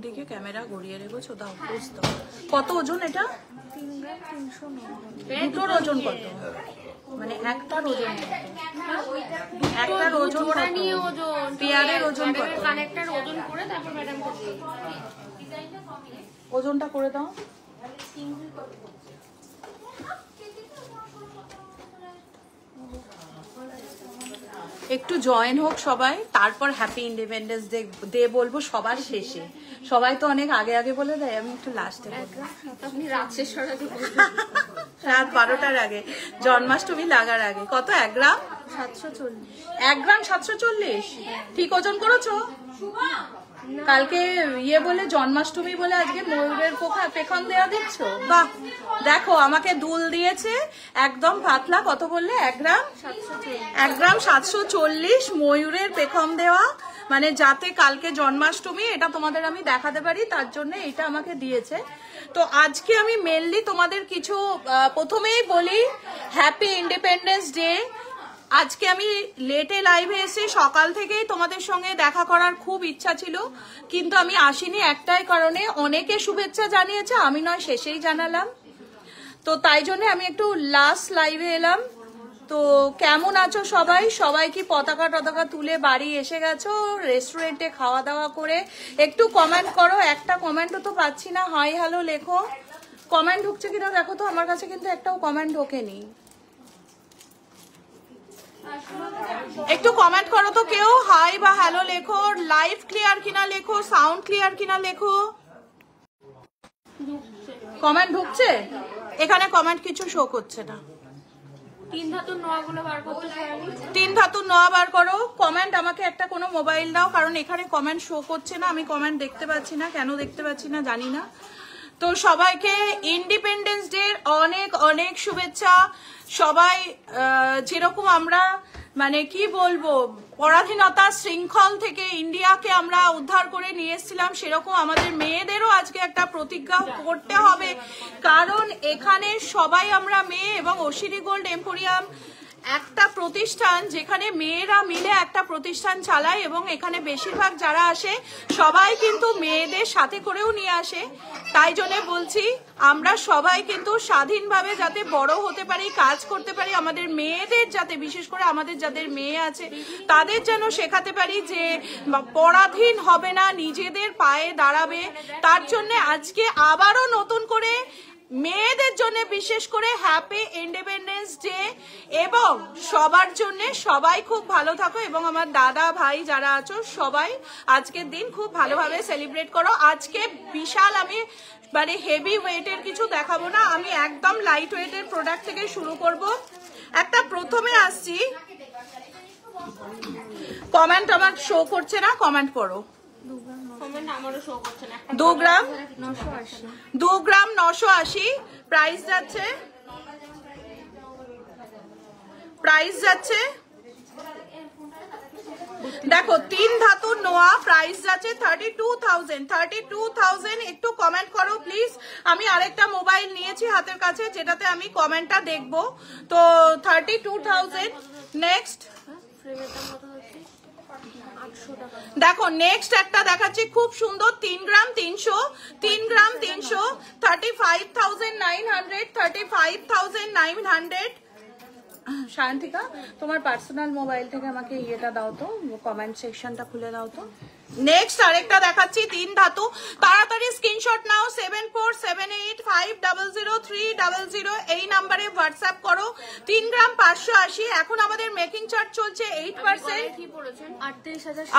দিকে ক্যামেরা গড়িয়ে রেখেছো, দাও বুঝতে। কত ওজন এটা? 3 গ্রাম 309। দুটোর ওজন কত? মানে একটার ওজন কত? একটার ওজন কত? পেয়ারের ওজন কত? কানেক্টর ওজন করে তারপর ম্যাডামকে দিই। ওজনটা করে দাও। একটু জয়েন হোক সবাই, তারপর হ্যাপি ইন্ডিপেন্ডেন্স ডে বলবো সবার শেষে। সবাই তো অনেক আগে আগে বলে দেয়, আমি একটু লাস্টে বলবো। আপনি রাত শেষ করার আগে রাত 12টার আগে, জন্মাষ্টমী লাগার আগে। কত? 1 গ্রাম 740। 1 গ্রাম 740? ঠিক ওজন করেছো? কালকে ইয়ে বলে জন্মাষ্টমী বলে আজকে ময়ূরের পেখম দেওয়া দিচ্ছ? বাহ, দেখো আমাকে দুল দিয়েছে একদম পাতলা। কত বললে? 1 গ্রাম 1 গ্রাম 740 ময়ূরের পেখম দেওয়া, মানে যাতে কালকে জন্মাষ্টমী এটা তোমাদের আমি দেখাতে পারি, তার জন্য এটা আমাকে দিয়েছে। তো আজকে আমি মেনলি তোমাদের কিছু প্রথমেই বলি হ্যাপি ইন্ডিপেন্ডেন্স ডে। আজকে আমি লেটে লাইভে এসে সকাল থেকেই তোমাদের সঙ্গে দেখা করার খুব ইচ্ছা ছিল, কিন্তু আমি আসিনি একটাই কারণে, অনেকে শুভেচ্ছা জানিয়েছে, আমি নয় শেষেই জানালাম। তো তাই জন্য আমি একটু লাস্ট লাইভে এলাম। তো কেমন আছো সবাই? সবাই কি পতাকা টতাকা তুলে বাড়ি এসে গেছো? রেস্টুরেন্টে খাওয়া দাওয়া করে? একটু কমেন্ট করো, একটা কমেন্টও তো পাচ্ছি না। হাই হ্যালো লেখো, কমেন্ট ঢুকছে কিনা দেখো তো। আমার কাছে কিন্তু একটাও কমেন্ট ঢোকেনি। একটু কমেন্ট করো তো কেউ, হাই বা হ্যালো লেখো। লাইভ ক্লিয়ার কিনা লেখো, সাউন্ড ক্লিয়ার কিনা লেখো। কমেন্ট ঢুকছে? এখানে কমেন্ট কিছু শো করছে না। 3 ধাতুর নোয়াগুলো বার করতে পারি। 3 ধাতুর নোয়া বার করো। কমেন্ট আমাকে একটা কোনো মোবাইল দাও, কারণ এখানে কমেন্ট শো করছে না, আমি কমেন্ট দেখতে পাচ্ছি না। কেন দেখতে পাচ্ছি না জানি না। তো সবাইকে ইন্ডিপেন্ডেন্স ডে অনেক অনেক শুভেচ্ছা। সবাই যেরকম আমরা মানে কি বলবো, পরাধীনতার শৃঙ্খল থেকে ইন্ডিয়াকে আমরা উদ্ধার করে নিয়ে এসেছিলাম, সেরকম আমাদের মেয়েদেরও আজকে একটা প্রতিজ্ঞা করতে হবে। কারণ এখানে সবাই আমরা মেয়ে, এবং অশিরি গোল্ড এম্পোরিয়াম একটা প্রতিষ্ঠান যেখানে মেয়েরা মিলে একটা প্রতিষ্ঠান চালায়, এবং এখানে বেশিরভাগ যারা আসে সবাই কিন্তু মেয়েদের সাথে করেও নিয়ে আসে। তাই জন্য বলছি আমরা সবাই কিন্তু স্বাধীনভাবে যাতে বড় হতে পারি, কাজ করতে পারি, আমাদের মেয়েদের যাতে, বিশেষ করে আমাদের যাদের মেয়ে আছে তাদের যেন শেখাতে পারি যে পরাধীন হবে না, নিজেদের পায়ে দাঁড়াবে। তার জন্য আজকে আবারও নতুন করে মেয়েদের জন্য বিশেষ করে হ্যাপি ইন্ডিপেন্ডেন্স ডে, এবং সবার জন্য সবাই খুব ভালো থাকো, এবং আমার দাদা ভাই যারা আছো সবাই আজকের দিন খুব ভালোভাবে সেলিব্রেট করো। আজকে বিশাল আমি মানে হেভি ওয়েটের কিছু দেখাবো না, আমি একদম লাইট ওয়েটের প্রোডাক্ট থেকে শুরু করব। একটা প্রথমে আসছি, কমেন্ট আমার শো করছে না, কমেন্ট করো। 2 গ্রাম 980 প্রাইস যাচ্ছে, দেখো 3 ধাতুর নোয়া, প্রাইস যাচ্ছে 32,000। একটু কমেন্ট করো প্লিজ। আমি আরেকটা মোবাইল নিয়েছি হাতের কাছে যেটাতে আমি কমেন্টটা দেখবো। তো 32,000। নেক্সট দেখো, নেক্সট একটা দেখাচ্ছি খুব সুন্দর, 3 গ্রাম 300, 35,900। সায়ন্তিকা, তোমার পার্সোনাল মোবাইল থেকে আমাকে ইয়েটা দাও তো, কমেন্ট সেকশনটা খুলে দাও তো। নেক্সট আরেকটা দেখাচ্ছি 3 ধাতু, তাড়াতাড়ি স্ক্রিনশট নাও। 7478500300 এই নাম্বারে হোয়াটসঅ্যাপ করো। 3 গ্রাম 580। এখন আমাদের মেকিং চার্জ চলছে 8%।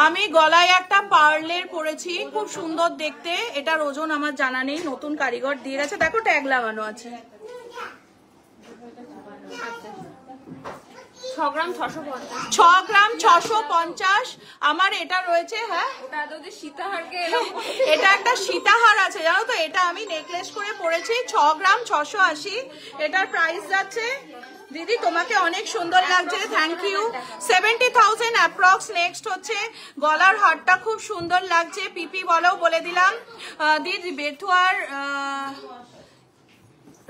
আমি গলায় একটা পার্লের পরেছি, খুব সুন্দর দেখতে। এটার ওজন আমার জানা নেই, নতুন কারিগর দিয়ে গেছে, দেখো ট্যাগ লাগানো আছে। 6 গ্রাম 650 আমার এটা রয়েছে। হ্যাঁ, এটা একটা সীতাহার আছে জানো তো, এটা আমি নেকলেস করে পরেছি। 6 গ্রাম 680 এটার প্রাইস যাচ্ছে। দিদি তোমাকে অনেক সুন্দর লাগছে, থ্যাংক ইউ। 70,000 অ্যাপ্রক্স। নেক্সট হচ্ছে গলার হারটা খুব সুন্দর লাগছে, পিপি বলো বলে দিলাম। দিদি বেথুয়ার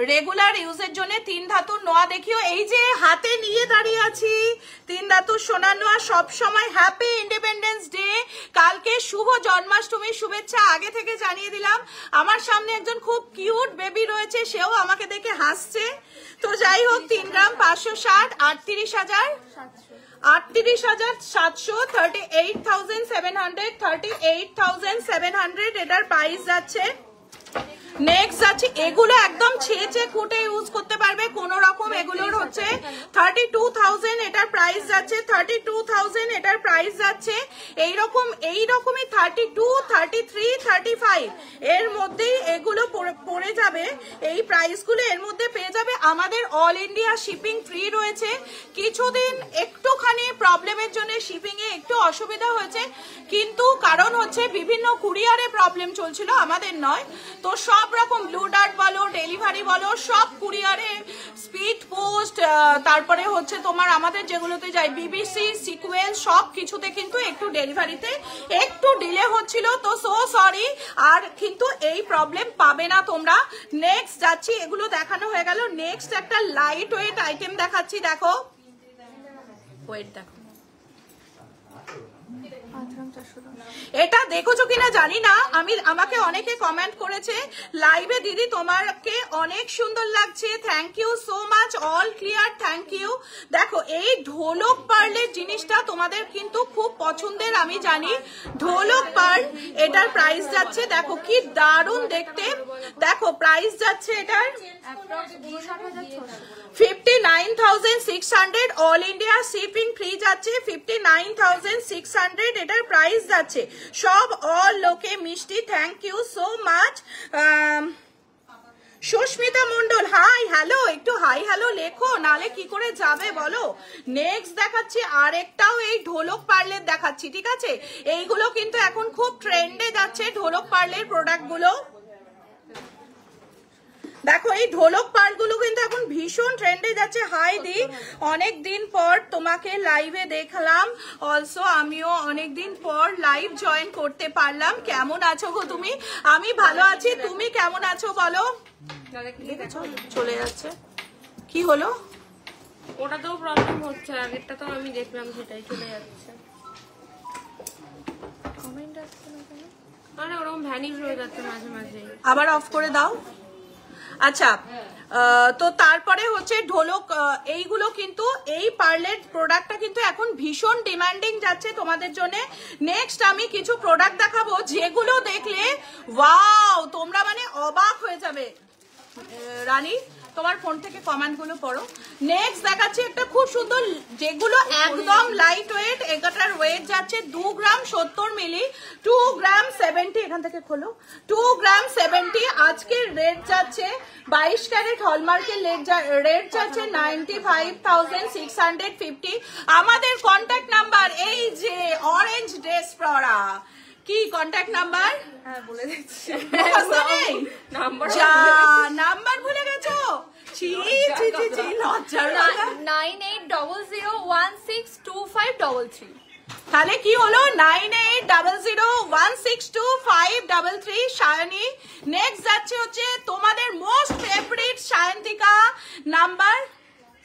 রেগুলার ইউজের জন্য 3 ধাতুর নোয়া দেখিও। এই যে হাতে নিয়ে দাঁড়িয়ে আছি 3 ধাতুর সোনার নোয়া। সব সময় হ্যাপি ইন্ডিপেন্ডেন্স ডে। কালকে শুভ জন্মাষ্টমীর শুভেচ্ছা আগে থেকে জানিয়ে দিলাম। আমার সামনে একজন খুব কিউট বেবি রয়েছে, সেও আমাকে দেখে হাসছে। তো যাই হোক 3 গ্রাম 560, 38,000 38,700, 38,700, 38,700 এটার প্রাইস যাচ্ছে। নেক্সট যাচ্ছে, এগুলো একদম ছেঁচে কুটে ইউজ করতে পারবে কোনো রকম। এগুলোর হচ্ছে 32,000 এটার প্রাইস যাচ্ছে, 32,000 এটার প্রাইস যাচ্ছে। এইরকমই 32, 33, 35 এর মধ্যেই এগুলো পড়ে যাবে। এই প্রাইসগুলো এর মধ্যে পেয়ে যাবে। আমাদের অল ইন্ডিয়া শিপিং ফ্রি রয়েছে। কিছুদিন একটুখানি প্রবলেমের জন্য শিপিং এ একটু অসুবিধা হয়েছে, কিন্তু কারণ হচ্ছে বিভিন্ন কুরিয়ারে প্রবলেম চলছিল, আমাদের নয়। তো সব রকম ব্লু ডার্ট বলো, ডেলিভারি বলো, সব কুরিয়ারে, স্পিড পোস্ট, তারপরে হচ্ছে তোমার আমাদের যেগুলোতে যায় বিবিসি, সিকোয়েন্স, সব কিছুতে কিন্তু একটু ডেলিভারিতে একটু ডিলে হচ্ছিল। তো সো সরি, আর কিন্তু এই প্রবলেম পাবে না তোমরা। নেক্সট যাচ্ছি, এগুলো দেখানো হয়ে গেল। নেক্সট একটা লাইট ওয়েট আইটেম দেখাচ্ছি। দেখো ওয়েট, দেখো এটা দেখোছো কিনা জানি না। আমাকে অনেকে কমেন্ট করেছে লাইভে, দিদি তোমাকে অনেক সুন্দর লাগছে, thank you so much, all clear, thank you. দেখো এই ঢোলক পার্লের জিনিসটা তোমাদের কিন্তু খুব পছন্দের, আমি জানি। ঢোলক পার্ল, এটার প্রাইস যাচ্ছে, দেখো কি দারুণ দেখতে। দেখো প্রাইস যাচ্ছে এটার 59,600, অল ইন্ডিয়া শিপিং ফ্রি যাচ্ছে। 59,600 এটার প্রাইস যাচ্ছে। সব অল লোকে মিষ্টি, thank you so much. Susmita Mondal, hi hello, একটু হাই হ্যালো লেখো, নালে কি করে যাবে বলো। নেক্সট দেখাচ্ছি আরেকটাও এই ঢোলক পার্লের দেখাচ্ছি, ঠিক আছে। এইগুলো কিন্তু এখন খুব ট্রেন্ডে যাচ্ছে ঢোলক পার্লের প্রোডাক্টগুলো। দেখো এই ঢোলক পার্লগুলো কিন্তু এখন ভীষণ ট্রেন্ডে যাচ্ছে। হাই দি, অনেক দিন পর তোমাকে লাইভে দেখলাম, অলসো আমিও অনেক দিন পর লাইভ জয়েন করতে পারলাম। কেমন আছো গো তুমি? আমি ভালো আছি, তুমি কেমন আছো বলো। চলে যাচ্ছে, কি হলো? ওটাতেও প্রবলেম হচ্ছে, আগেরটা তো আমি দেখলাম সেটাই চলে যাচ্ছে। কমেন্ট আসছে না কেন? মানে ওরকম ভ্যানিশ হয়ে যাচ্ছে মাঝে মাঝে। আবার অফ করে দাও। আচ্ছা, তো তারপরে হচ্ছে ঢোলক, এইগুলো কিন্তু এই পার্লের প্রোডাক্টটা কিন্তু এখন ভীষণ ডিমান্ডিং যাচ্ছে তোমাদের জন্য। নেক্সট আমি কিছু প্রোডাক্ট দেখাবো যেগুলো দেখলে ওয়াও তোমরা মানে অবাক হয়ে যাবে। রানী তোমার ফোন থেকে কমেন্ট গুলো পড়ো। নেক্সট দেখাচ্ছি একটা খুব সুন্দর, যেগুলো একদম লাইট ওয়েট। এটার ওয়েট যাচ্ছে 2 গ্রাম 70 মিলি, 2 গ্রাম 70। এখান থেকে খোলো, 2 গ্রাম 70। আজকের রেট যাচ্ছে 22 ক্যারেট হলমার্কের রেট যাচ্ছে 95,650। আমাদের কন্ট্যাক্ট নাম্বার এই যে অরেঞ্জ ড্রেস পরা, কি কন্ট্যাক্ট নাম্বার? হ্যাঁ বলে দিচ্ছি, নাম্বার ভুলে গেছো? লজ্জার 9800162533। তাহলে কি হলো 9800162533 সায়নী। নেক্সট যাচ্ছে হচ্ছে তোমাদের most favourite Sayantika number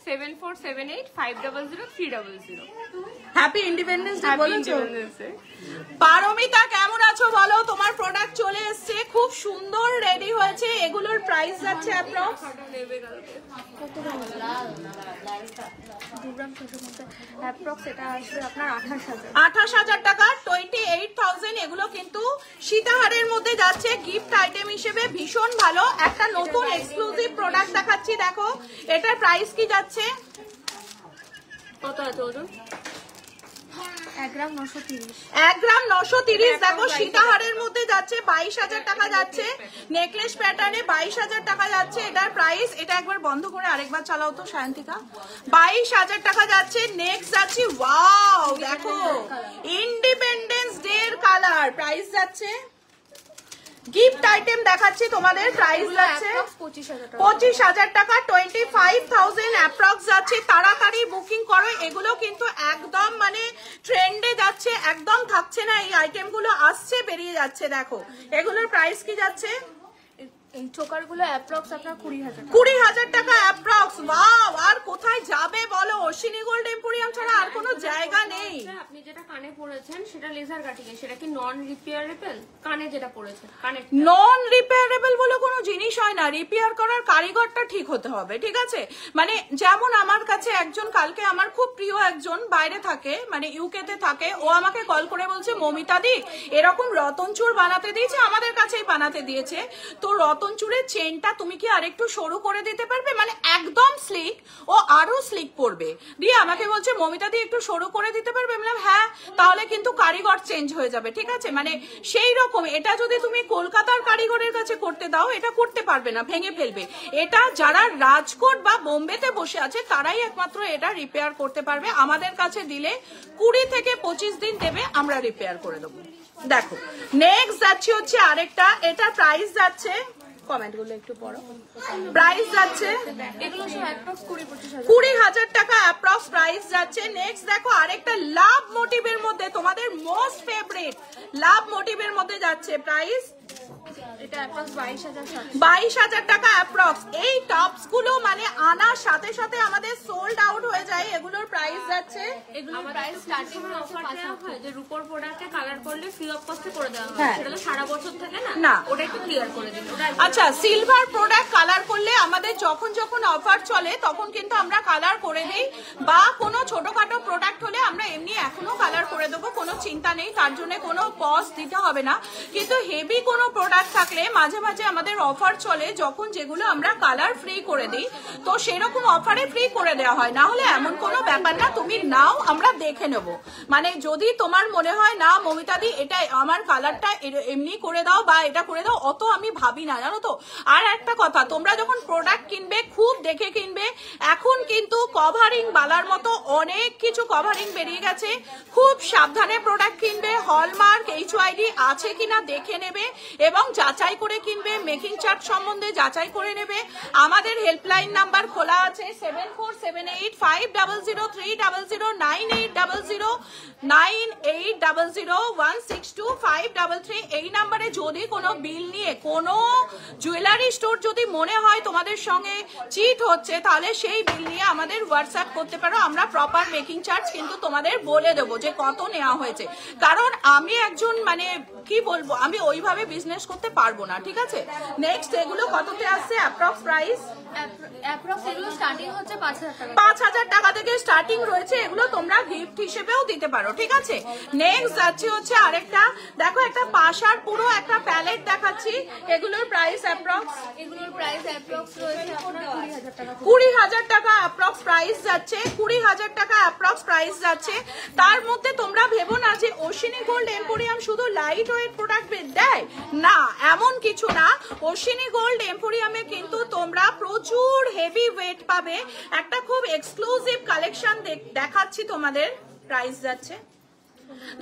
7478500300। Happy independence day বলেছো। পারমিতা কেমন আছো বলো। তোমার প্রোডাক্ট চলে এসেছে, খুব সুন্দর রেডি হয়েছে। এগুলোর প্রাইস যাচ্ছে অ্যাপ্রক্স 28,000 টাকা, 28,000। এগুলো কিন্তু সীতাহারের মধ্যে যাচ্ছে গিফট আইটেম হিসেবে, ভীষণ ভালো একটা নতুন এক্সক্লুসিভ প্রোডাক্ট দেখাচ্ছি। দেখো এটার প্রাইস কি যাচ্ছে, কত আছে ওজন? 1 গ্রাম 930। দেখো সীতাহারের মধ্যে যাচ্ছে 22,000 টাকা যাচ্ছে। নেকলেস প্যাটার্নে 22,000 টাকা যাচ্ছে এটার প্রাইস। এটা একবার বন্ধ করে আরেকবার চালাও তো সায়ন্তিকা। 22,000 টাকা যাচ্ছে। নেক্সট যাচ্ছে, ওয়াও দেখো ইন্ডিপেন্ডেন্স ডে এর কালার, প্রাইস যাচ্ছে। গিফট আইটেম দেখাচ্ছি তোমাদের, প্রাইস যাচ্ছে 25,000 টাকা, 25,000 অ্যাপ্রক্স যাচ্ছে। তাড়াতাড়ি বুকিং করো, এগুলো কিন্তু একদম মানে ট্রেন্ডে যাচ্ছে, একদম থাকছে না এই আইটেমগুলো, আসছে বেরিয়ে যাচ্ছে। দেখো এগুলোর প্রাইস কি যাচ্ছে, এই চোকারগুলো অ্যাপ্রক্স আপনার 20,000 20,000 টাকা অ্যাপ্রক্স। ওয়াও, আর কোথায় যাবে বলো? অশ্বিনী গোল্ড এম্পোরিয়াম ছাড়া আর কোনো জায়গা নেই। আপনি যেটা কানে পড়েছেন সেটা লেজার কাটিং, সেটা কি নন রিপেয়ারেবল? কানে যেটা পড়েছেন কানে নন রিপেয়ারেবল বলে কোনো জিনিস হয় না। রিপেয়ার করার কারিগরটা ঠিক হতে হবে, ঠিক আছে? মানে যেমন আমার কাছে একজন, কালকে আমার খুব প্রিয় একজন বাইরে থাকে, মানে ইউকেতে থাকে, ও আমাকে কল করে বলছে মমিতা দি এরকম রতনচুর বানাতে দিয়েছে, আমাদের কাছেই বানাতে দিয়েছে, তো রতনচুরের চেনটা তুমি কি আরেকটু সরু করে দিতে পারবে? মানে একদম স্লিক, ও আরো স্লিক পড়বে। দিয়ে আমাকে বলছে মমিতা দি একটু সরু করে দিতে পারবে? বললাম হ্যাঁ, তাহলে কিন্তু কারিগর চেঞ্জ হয়ে যাবে, ঠিক আছে? মানে সেই রকম। এটা যদি তুমি কলকাতার কারিগরের কাছে করতে দাও, এটা করতে পারবে না, ভেঙে ফেলবে। এটা যারা রাজকোট বা বোম্বেতে বসে আছে তারাই একমাত্র এটা রিপেয়ার করতে পারবে। আমাদের কাছে দিলে 20 থেকে 25 দিন দেবে, আমরা রিপেয়ার করে দেবো। দেখো নেক্সট যাচ্ছে হচ্ছে আরেকটা, এটা প্রাইস যাচ্ছে, কমেন্টগুলো একটু পড়ো, প্রাইস যাচ্ছে এগুলো সব অ্যাপ্রক্স 20-25,000 20,000 টাকা অ্যাপ্রক্স প্রাইস যাচ্ছে। নেক্সট দেখো আরেকটা লাভ মোটিভের মধ্যে, তোমাদের মোস্ট ফেভারিট লাভ মোটিভের মধ্যে যাচ্ছে, প্রাইস এটা অ্যাপ্রক্স 22,000 22,000 টাকা অ্যাপ্রক্স। এই টপস গুলো মানে আনার সাথে সাথে আমাদের সোল্ড আউট হয়ে যায়। এগুলোর প্রাইস যাচ্ছে, এগুলোর প্রাইস স্টার্টিং অফার দেওয়া হয় যে রূপোর প্রোডাক্টে কালার করলে ফ্রি অফ কস্টে করে দেওয়া হয়, হ্যাঁ। সেটা তো সারা বছর থাকে না, না। ওটা একটু ক্লিয়ার করে দিন। আচ্ছা, সিলভার প্রোডাক্ট কালার করলে আমাদের যখন যখন অফার চলে তখন কিন্তু আমরা কালার করে দিই, বা কোনো ছোটখাটো প্রোডাক্ট হলে আমরা এমনি এখনো কালার করে দেবো, কোনো চিন্তা নেই, তার জন্য কোনো কস্ট দিতে হবে না। কিন্তু হেভি কোনো প্রোডাক্ট থাকলে মাঝে মাঝে আমাদের অফার চলে, যখন যেগুলো আমরা কালার ফ্রি করে দিই, তো সেরকম অফারে ফ্রি করে দেওয়া হয়। না হলে এমন কোনো ব্যাপার না, তুমি নাও, আমরা দেখে নেব। মানে যদি তোমার মনে হয় না মমিতা দি এটা আমার কালারটা এমনি করে দাও বা এটা করে দাও, অত আমি ভাবি না, জানো তো। আর একটা কথা, তোমরা যখন প্রোডাক্ট কিনবে খুব দেখে কিনবে। এখন কিন্তু কভারিং বালার মতো অনেক কিছু কভারিং বেরিয়ে গেছে, খুব সাবধানে প্রোডাক্ট কিনবে। হলমার্ক HYD আছে কিনা দেখে নেবে এবং যাচাই করে কিনবে। মেকিং চার্ট সম্বন্ধে যাচাই করে নেবে। আমাদের হেল্পলাইন নাম্বার খোলা আছে 74785003009800162533। এই নাম্বারে যদি কোনো বিল নিয়ে কোনো জুয়েলারি স্টোর যদি মনে হয় তোমাদের সঙ্গে চিট হচ্ছে, তাহলে সেই বিল নিয়ে আমাদের হোয়াটসঅ্যাপ করতে পারো। আমরা প্রপার মেকিং চার্জ কিন্তু তোমাদের বলে দেবো যে কত নেওয়া হয়েছে। কারণ আমি একজন মানে কি বলবো, আমি ওইভাবে বিজনেস করতে পারবো না, ঠিক আছে? নেক্সট এগুলো কততে আসছে অ্যাপ্রক্স প্রাইস? অ্যাপ্রক্স এগুলো স্টার্টিং হচ্ছে 5,000 টাকা। 5,000 টাকা থেকে স্টার্টিং রয়েছে। এগুলো তোমরা গিফট হিসেবেও দিতে পারো, ঠিক আছে? নেক্সট যাচ্ছে হচ্ছে আরেকটা, দেখো একটা পাশার পুরো একটা প্যালেট দেখাচ্ছি। এগুলোর প্রাইস অ্যাপ্রক্স, এগুলোর প্রাইস অ্যাপ্রক্স রয়েছে আপনার 20,000 টাকা। 20,000 টাকা অ্যাপ্রক্স প্রাইস যাচ্ছে। 20,000 টাকা অ্যাপ্রক্স প্রাইস যাচ্ছে। তার মধ্যে তোমরা ভেবো না যে অশ্বিনী গোল্ড এম্পোরিয়াম শুধু লাইট ওয়েট প্রোডাক্ট দেয়, না, এমন কিছু না। অশ্বিনী গোল্ড এম্পোরিয়ামে কিন্তু তোমরা প্রচুর হেভি ওয়েট পাবে। একটা খুব এক্সক্লুসিভ কালেকশন দেখাচ্ছি তোমাদের, প্রাইস যাচ্ছে।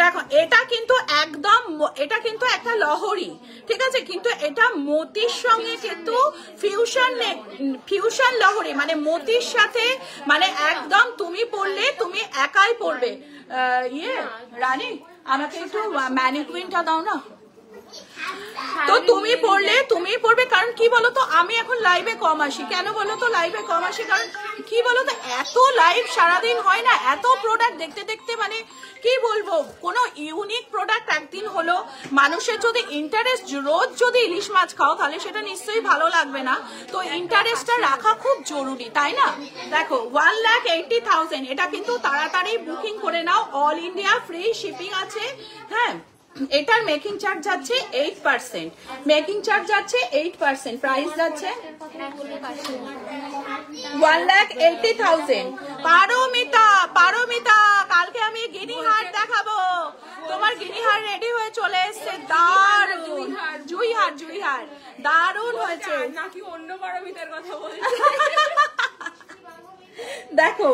দেখো এটা কিন্তু একদম, এটা কিন্তু একটা লহরি, ঠিক আছে? কিন্তু এটা মতির সঙ্গে কিন্তু ফিউশন লহরি, মানে মতির সাথে, মানে একদম তুমি পড়লে তুমি একাই পড়বে। ইয়ে রানী, আমাকে একটু ম্যানিকুইনটা দাও না। তো তুমি পড়বে, কারণ কি বলতো, আমি এখন লাইভে কম আসি। কেন বলতো লাইভে কম আসি? কারণ কি বলতো, এত লাইভ সারাদিন হয় না, এত প্রোডাক্ট দেখতে দেখতে মানে কি বলবো, কোনো ইউনিক প্রোডাক্ট একদিন হলো। মানুষের যদি ইন্টারেস্ট, রোজ যদি ইলিশ মাছ খাও তাহলে সেটা নিশ্চয়ই ভালো লাগবে না। তো ইন্টারেস্টটা রাখা খুব জরুরি, তাই না? দেখো 1,80,000, এটা কিন্তু তাড়াতাড়ি বুকিং করে নাও। অল ইন্ডিয়া ফ্রি শিপিং আছে, হ্যাঁ। এটার মেকিং চার্জ যাচ্ছে 8%, মেকিং চার্জ যাচ্ছে 8%, প্রাইস যাচ্ছে 1,80,000। পারমিতা, কালকে আমি গিনিহার দেখাবো। তোমার গিনিহার রেডি হয়ে চলে এসছে, দারুন। জুইহার দারুন হয়েছে নাকি অন্য পারমিতার কথা বলছি? দেখো,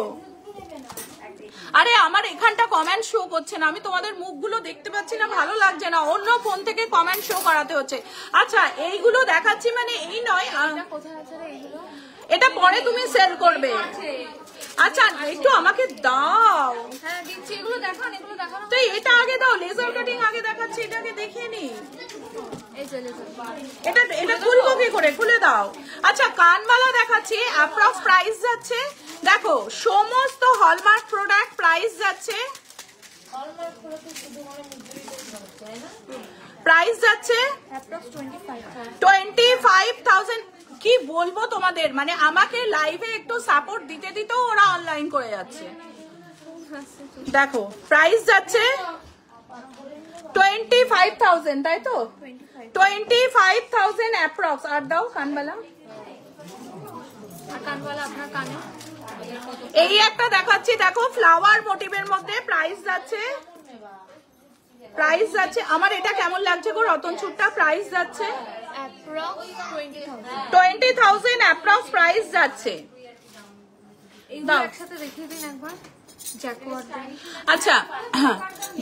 আরে আমার এখানটা কমেন্ট শো করছে না, আমি তোমাদের মুখগুলো দেখতে পাচ্ছি না, ভালো লাগছে না, অন্য ফোন থেকে কমেন্ট শো করাতে হচ্ছে। আচ্ছা এইগুলো দেখাচ্ছি, মানে এই নয়, কোথায় আছে রে এগুলো? এটা পরে তুমি সেল করবে। আচ্ছা একটু আমাকে দাও। হ্যাঁ দিচ্ছি, এগুলো দেখান, এগুলো দেখানো। তো এটা আগে দাও, লেজার কাটিং আগে দেখাচ্ছি, এটাকে দেখিয়ে নি। এই যে লেজার, এটা খুলবো কি করে, খুলে দাও। আচ্ছা কানবালা দেখাচ্ছি, অ্যাপ্রক্স প্রাইস যাচ্ছে দেখো, সমস্ত হলমার্ক প্রোডাক্ট প্রাইস যাচ্ছে, প্রাইস যাচ্ছে 25,000। কি বলবো তোমাদের, মানে আমাকে লাইভে একটু সাপোর্ট দিতে দিতেও ওরা অনলাইন করে যাচ্ছে। দেখো প্রাইস যাচ্ছে 25,000, তাই তো 25,000 অ্যাপ্রক্স। আর দাও কানবালা, আর কানবালা আপনার কানে এই একটা দেখাচ্ছি দেখো, ফ্লাওয়ার মোটিভের মধ্যে প্রাইস যাচ্ছে, প্রাইস যাচ্ছে। আমার এটা কেমন লাগছে গো রতন চুটটা, প্রাইস যাচ্ছে অ্যাপ্রক্স 20,000 অ্যাপ্রক্স প্রাইস যাচ্ছে। এইগুলো একসাথে দেখিয়ে দিন একবার। আচ্ছা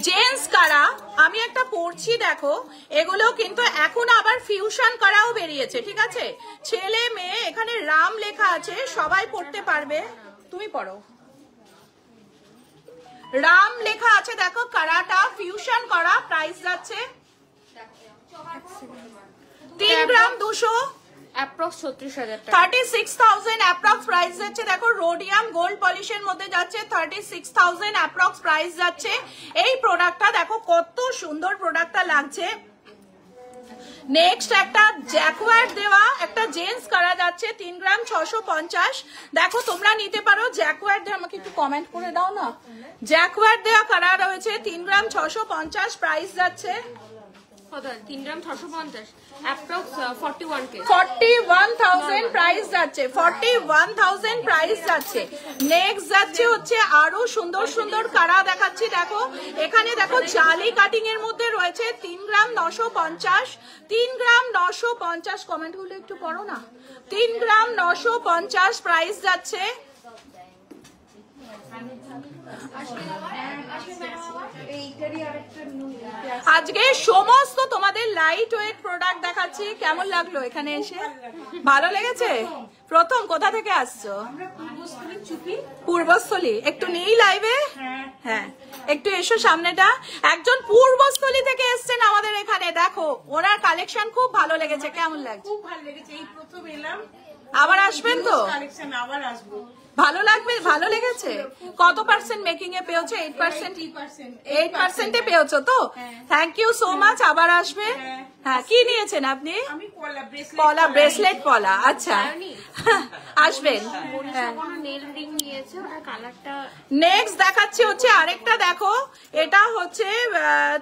জেন্টস কারা আমি একটা পড়ছি দেখো, এগুলো কিন্তু এখন আবার ফিউশন করাও বেরিয়েছে, ঠিক আছে, ছেলে মেয়ে, এখানে রাম লেখা আছে, সবাই পড়তে পারবে। তুমি পড়ো, রাম লেখা আছে দেখো, কারাটা ফিউশন করা, প্রাইস যাচ্ছে 3 গ্রাম 200, অ্যাপ্রক্স 36,000 টাকা, 36,000 অ্যাপ্রক্স প্রাইস যাচ্ছে। দেখো রোডিয়াম গোল্ড পলিশের মধ্যে যাচ্ছে 36,000 অ্যাপ্রক্স প্রাইস যাচ্ছে। এই প্রোডাক্টটা দেখো কত সুন্দর প্রোডাক্টটা লাগছে। নেক্সট একটা জ্যাকওয়ার দেওয়া একটা জেন্টস করা যাচ্ছে 3 গ্রাম 650। দেখো তোমরা নিতে পারো জ্যাকওয়ার দেওয়া, আমাকে একটু কমেন্ট করে দাও না। জ্যাকওয়ার দেওয়া করা রয়েছে 3 গ্রাম 650, প্রাইস যাচ্ছে 3 গ্রাম 650, অ্যাপ্রক্স 41K, 41,000 প্রাইস যাচ্ছে, 41,000 প্রাইস যাচ্ছে। নেক্সট যাচ্ছে হচ্ছে আরো সুন্দর সুন্দর কারা দেখাচ্ছি দেখো, এখানে দেখো জালি কাটিং এর মধ্যে রয়েছে 3 গ্রাম 950, 3 গ্রাম 950, কমেন্ট গুলো একটু পড়ো না। 3 গ্রাম 950 প্রাইস যাচ্ছে। আজকে সমস্ত তোমাদের লাইট ওয়েট প্রোডাক্ট দেখাচ্ছি, কেমন লাগলো এখানে এসে, ভালো লেগেছে? প্রথম কোথা থেকে আসছো? পূর্বস্থলী, একটু নেই লাইভে, হ্যাঁ একটু এসো সামনেটা। একজন পূর্বস্থলী থেকে এসছেন আমাদের এখানে, দেখো ওনার কালেকশন খুব ভালো লেগেছে, কেমন লাগছে? খুব ভালো লেগেছে, এই প্রথম এলাম, আবার আসবেন তো? কালেকশন আবার আসবো। ভালো লাগবে, ভালো লেগেছে। কত পার্সেন্ট মেকিং এ পেয়েছো? 8%, 8% এ পেয়েছো তো? থ্যাংক ইউ সো মাচ, আবার আসবে। হ্যাঁ কি নিয়েছেন আপনি? আমি পলা ব্রেসলেট, পলা, আচ্ছা আসবেন। নেল রিং নিয়েছে, ওটা কালারটা। নেক্সট দেখাচ্ছি হচ্ছে আরেকটা দেখো, এটা হচ্ছে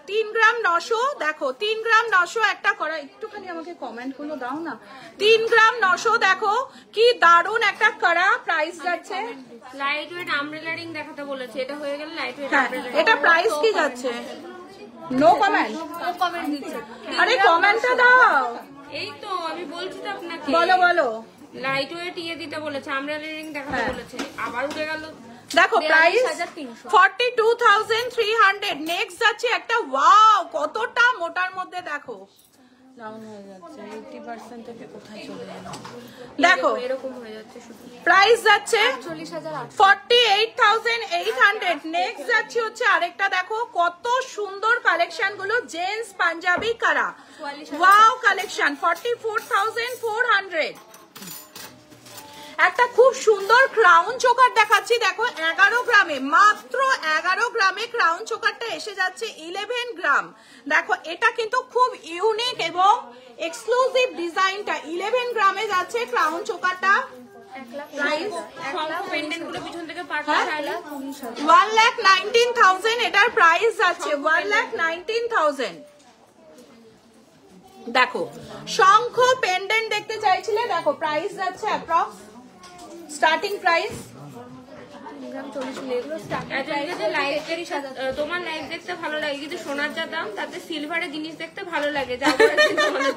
3 গ্রাম 900, দেখো 3 গ্রাম 900 একটা করা, একটুখানি আমাকে কমেন্ট গুলো দাও না। 3 গ্রাম 900 দেখো কি দারুন একটা করা, প্রাইস যাচ্ছে লাইট ওয়েট আমব্রেলা রিং দেখাতে বলেছে, এটা হয়ে গেল লাইট ওয়েট হ্যাঁ, আমব্রেলা। এটা প্রাইস কি যাচ্ছে? নো কমেন্ট, ও কমেন্ট দিচ্ছে। আরে কমেন্টটা দাও, এই তো আমি বলছি তো আপনাকে, বলো বলো। লাইট ওয়েট ইয়ে দিতে বলেছে, আমব্রেলা রিং দেখাতে বলেছে, আবার উঠে গেল। দেখো প্রাইস 42,300, 42,300। নেক্সট যাচ্ছে একটা, ওয়াও কতটা মোটার মধ্যে, দেখো ডাউন হয়ে যাচ্ছে 80% থেকে কোথায় চলে গেল, দেখো এরকম হয়ে যাচ্ছে শুধু। প্রাইস যাচ্ছে 40,800, 48,800। নেক্সট যাচ্ছে হচ্ছে আরেকটা, দেখো কত সুন্দর কালেকশন গুলো, জেন্টস পাঞ্জাবি কারা, ওয়াও কালেকশন 44,400। একটা খুব সুন্দর ক্রাউন চোকার দেখাচ্ছি দেখো, 11 গ্রামে, মাত্র 11 গ্রামে ক্রাউন চোকারটা এসে যাচ্ছে 11 গ্রাম। দেখো এটা কিন্তু খুব ইউনিক এবং এক্সক্লুসিভ ডিজাইনটা, 11 গ্রামে যাচ্ছে ক্রাউন চোকারটা। প্রাইস পেন্ডেন্ট গুলো পিছন থেকে পাঠা চাইলে 1,19,000, এটার প্রাইস যাচ্ছে 1,19,000। দেখো শঙ্খ পেন্ডেন্ট দেখতে চাইছিলে, দেখো প্রাইস যাচ্ছে অ্যাপ্রক্স, স্টার্টিং প্রাইস তোমার লাইভ দেখতে ভালো লাগে, কিন্তু সোনার যা দাম তাতে সিলভারের জিনিস দেখতে ভালো লাগে।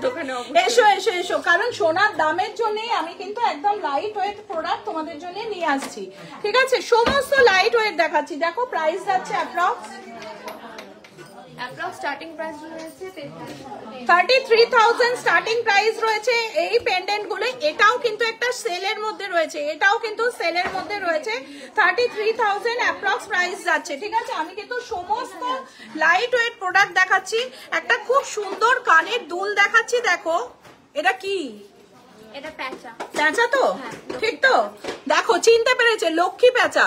দোকানে এসো এসো এসো, কারণ সোনার দামের জন্যই আমি কিন্তু একদম লাইট ওয়েট প্রোডাক্ট তোমাদের জন্য নিয়ে আসছি, ঠিক আছে? সমস্ত লাইট ওয়েট দেখাচ্ছি, দেখো প্রাইস যাচ্ছে অ্যাপ্রক্স অ্যাপ্রক্স স্টার্টিং প্রাইস রয়েছে 33,000 স্টার্টিং প্রাইস রয়েছে এই পেন্ডেন্ট গুলো। এটাও কিন্তু একটা সেলের মধ্যে রয়েছে, এটাও কিন্তু সেলের মধ্যে রয়েছে। 33,000 অ্যাপ্রক্স প্রাইস যাচ্ছে, ঠিক আছে। আমি কিন্তু সমস্ত লাইট ওয়েট প্রোডাক্ট দেখাচ্ছি। একটা খুব সুন্দর কানের দুল দেখাচ্ছি, দেখো এটা কি, এটা প্যাঁচা। প্যাঁচা তো, ঠিক তো, দেখো চিনতে পেরেছে, লক্ষ্মী প্যাঁচা।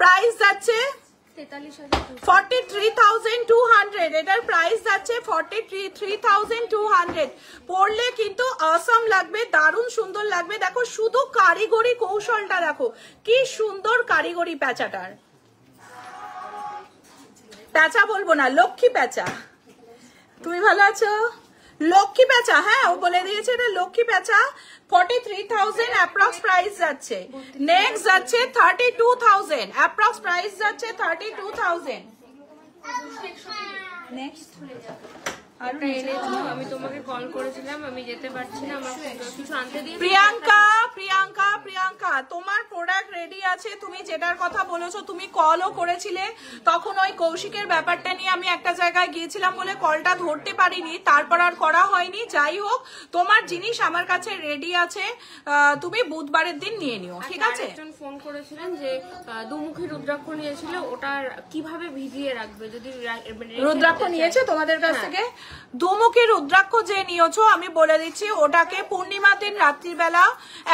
প্রাইস যাচ্ছে 43,200, এটার প্রাইস যাচ্ছে 43,200। পরলে কিন্তু অসম লাগবে, দারুণ সুন্দর লাগবে। দেখো শুধু কারিগরি কৌশলটা দেখো, কি সুন্দর কারিগরি প্যাঁচাটার। প্যাঁচা বলবো না, লক্ষ্মী প্যাঁচা। তুমি ভালো আছো? লক্ষ্মী প্যাঁচা, হ্যাঁ ও বলে দিয়েছে এটা লক্ষ্মী প্যাঁচা। 43,000 অ্যাপ্রক্স প্রাইস যাচ্ছে। নেক্সট যাচ্ছে 32,000, অ্যাপ্রক্স প্রাইস যাচ্ছে 32,000। নেক্সট আমি তোমাকে কল করেছিলাম, আমি যেতে পারছি না, আমার কিছু আনতে দিয়ে। প্রিয়াঙ্কা তোমার প্রোডাক্ট রেডি আছে, তুমি যেটার কথা বলেছো, তুমি কলও করেছিলে তখন ওই কৌশিকের ব্যাপারটা নিয়ে আমি একটা জায়গায় গিয়েছিলাম বলে কলটা ধরতে পারিনি, তারপর আর করা হয়নি। যাই হোক, তোমার জিনিস আমার কাছে রেডি আছে, তুমি বুধবারের দিন নিয়ে নিও, ঠিক আছে। একজন ফোন করেছিলেন যে দুমুখী রুদ্রাক্ষ নিয়েছিল, ওটার কিভাবে ভিজিয়ে রাখবে, যদি রুদ্রাক্ষ নিয়েছে তোমাদের কাছ থেকে? দুমুখী রুদ্রাক্ষ যে নিয়েছো আমি বলে দিচ্ছি, ওটাকে পূর্ণিমা দিন রাত্রিবেলা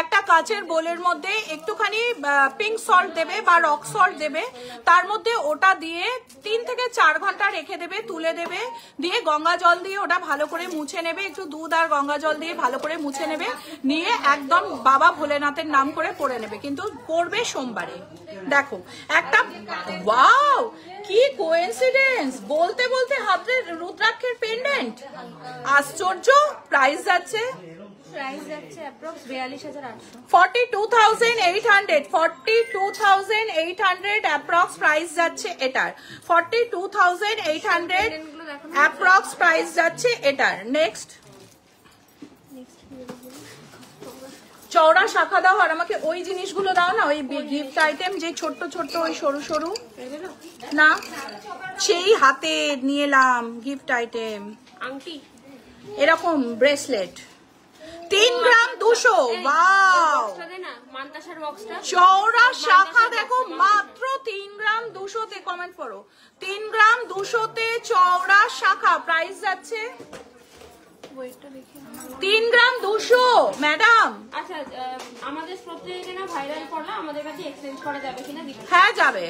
একটা কাচের বোলের মধ্যে একটুখানি পিঙ্ক সল্ট দেবে বা রক সল্ট দেবে, তার মধ্যে ওটা দিয়ে 3 থেকে 4 ঘন্টা রেখে দেবে, তুলে দেবে, দিয়ে গঙ্গা জল দিয়ে ওটা ভালো করে মুছে নেবে, একটু দুধ আর গঙ্গা জল দিয়ে ভালো করে মুছে নেবে, নিয়ে একদম বাবা ভোলেনাথের নাম করে পড়ে নেবে, কিন্তু পড়বে সোমবারে। দেখো একটা, ওয়াও কি কোইন্সিডেন্স, বলতে বলতে হাতে রুদ্রাক্ষের পেন্ডেন্ট, আশ্চর্য। প্রাইস যাচ্ছে অ্যাপ্রক্স 42,800। 42,800, 42,800 অ্যাপ্রক্স প্রাইস যাচ্ছে এটার। 42,800 অ্যাপ্রক্স প্রাইস যাচ্ছে এটার। নেক্সট চওড়া শাখা দাও, আর আমাকে ওই জিনিসগুলো দাও না, ওই গিফট আইটেম যে ছোট্ট ছোট্ট ওই সরু সরু, না সেই হাতে নিয়ে এলাম গিফট আইটেম, আংটি, এরকম ব্রেসলেট 3 গ্রাম 200। ওয়াও, চওড়া শাখা দেখো মাত্র 3 গ্রাম 200 তে। কমেন্ট করো 3 গ্রাম 200 তে চওড়া শাখা। প্রাইস যাচ্ছে 3 গ্রাম 200 ম্যাডাম। আচ্ছা, আমাদের প্রত্যেকে না ভাইরাল করলে আমাদের কাছে এক্সচেঞ্জ করা যাবে কিনা? হ্যাঁ যাবে,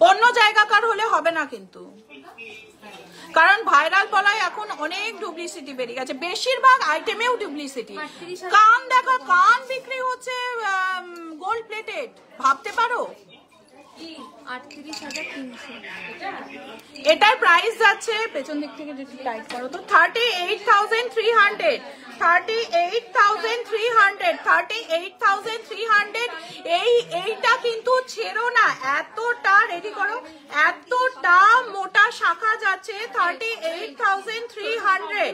অন্য জায়গাকার হলে হবে না কিন্তু, কারণ ভাইরাল বলায় এখন অনেক ডুপ্লিসিটি বেরিয়ে গেছে, বেশিরভাগ আইটেমেও ডুপ্লিসিটি। কান দেখো, কান বিক্রি হচ্ছে গোল্ড প্লেটেড, ভাবতে পারো। 38,300 এটার প্রাইস যাচ্ছে, পেছন দিক থেকে যদি টাইট করো তো 38,300, 38,300, 38,300। এইটা কিন্তু ছেড়ো না, এতটা রেডি করো, এতটা মোটা শাখা যাচ্ছে 38,300,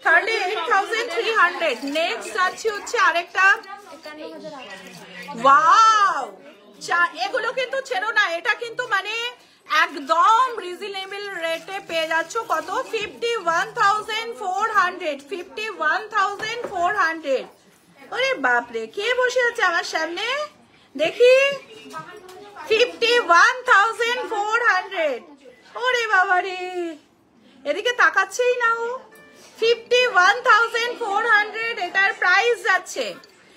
38,300। নেক্সট যাচ্ছে হচ্ছে আরেকটা, ওয়াও, এগুলো কিন্তু ছেড়ো না, এটা কিন্তু মানে একদম রিজনেবল রেটে পেয়ে যাচ্ছ। কত? 51,400, 51,400। ওরে বাপরে, কে বসে আছে আমার সামনে দেখি? 51,400। ওরে বাবারে, এদিকে তাকাচ্ছেই না ও। 51,400 এটার প্রাইস যাচ্ছে।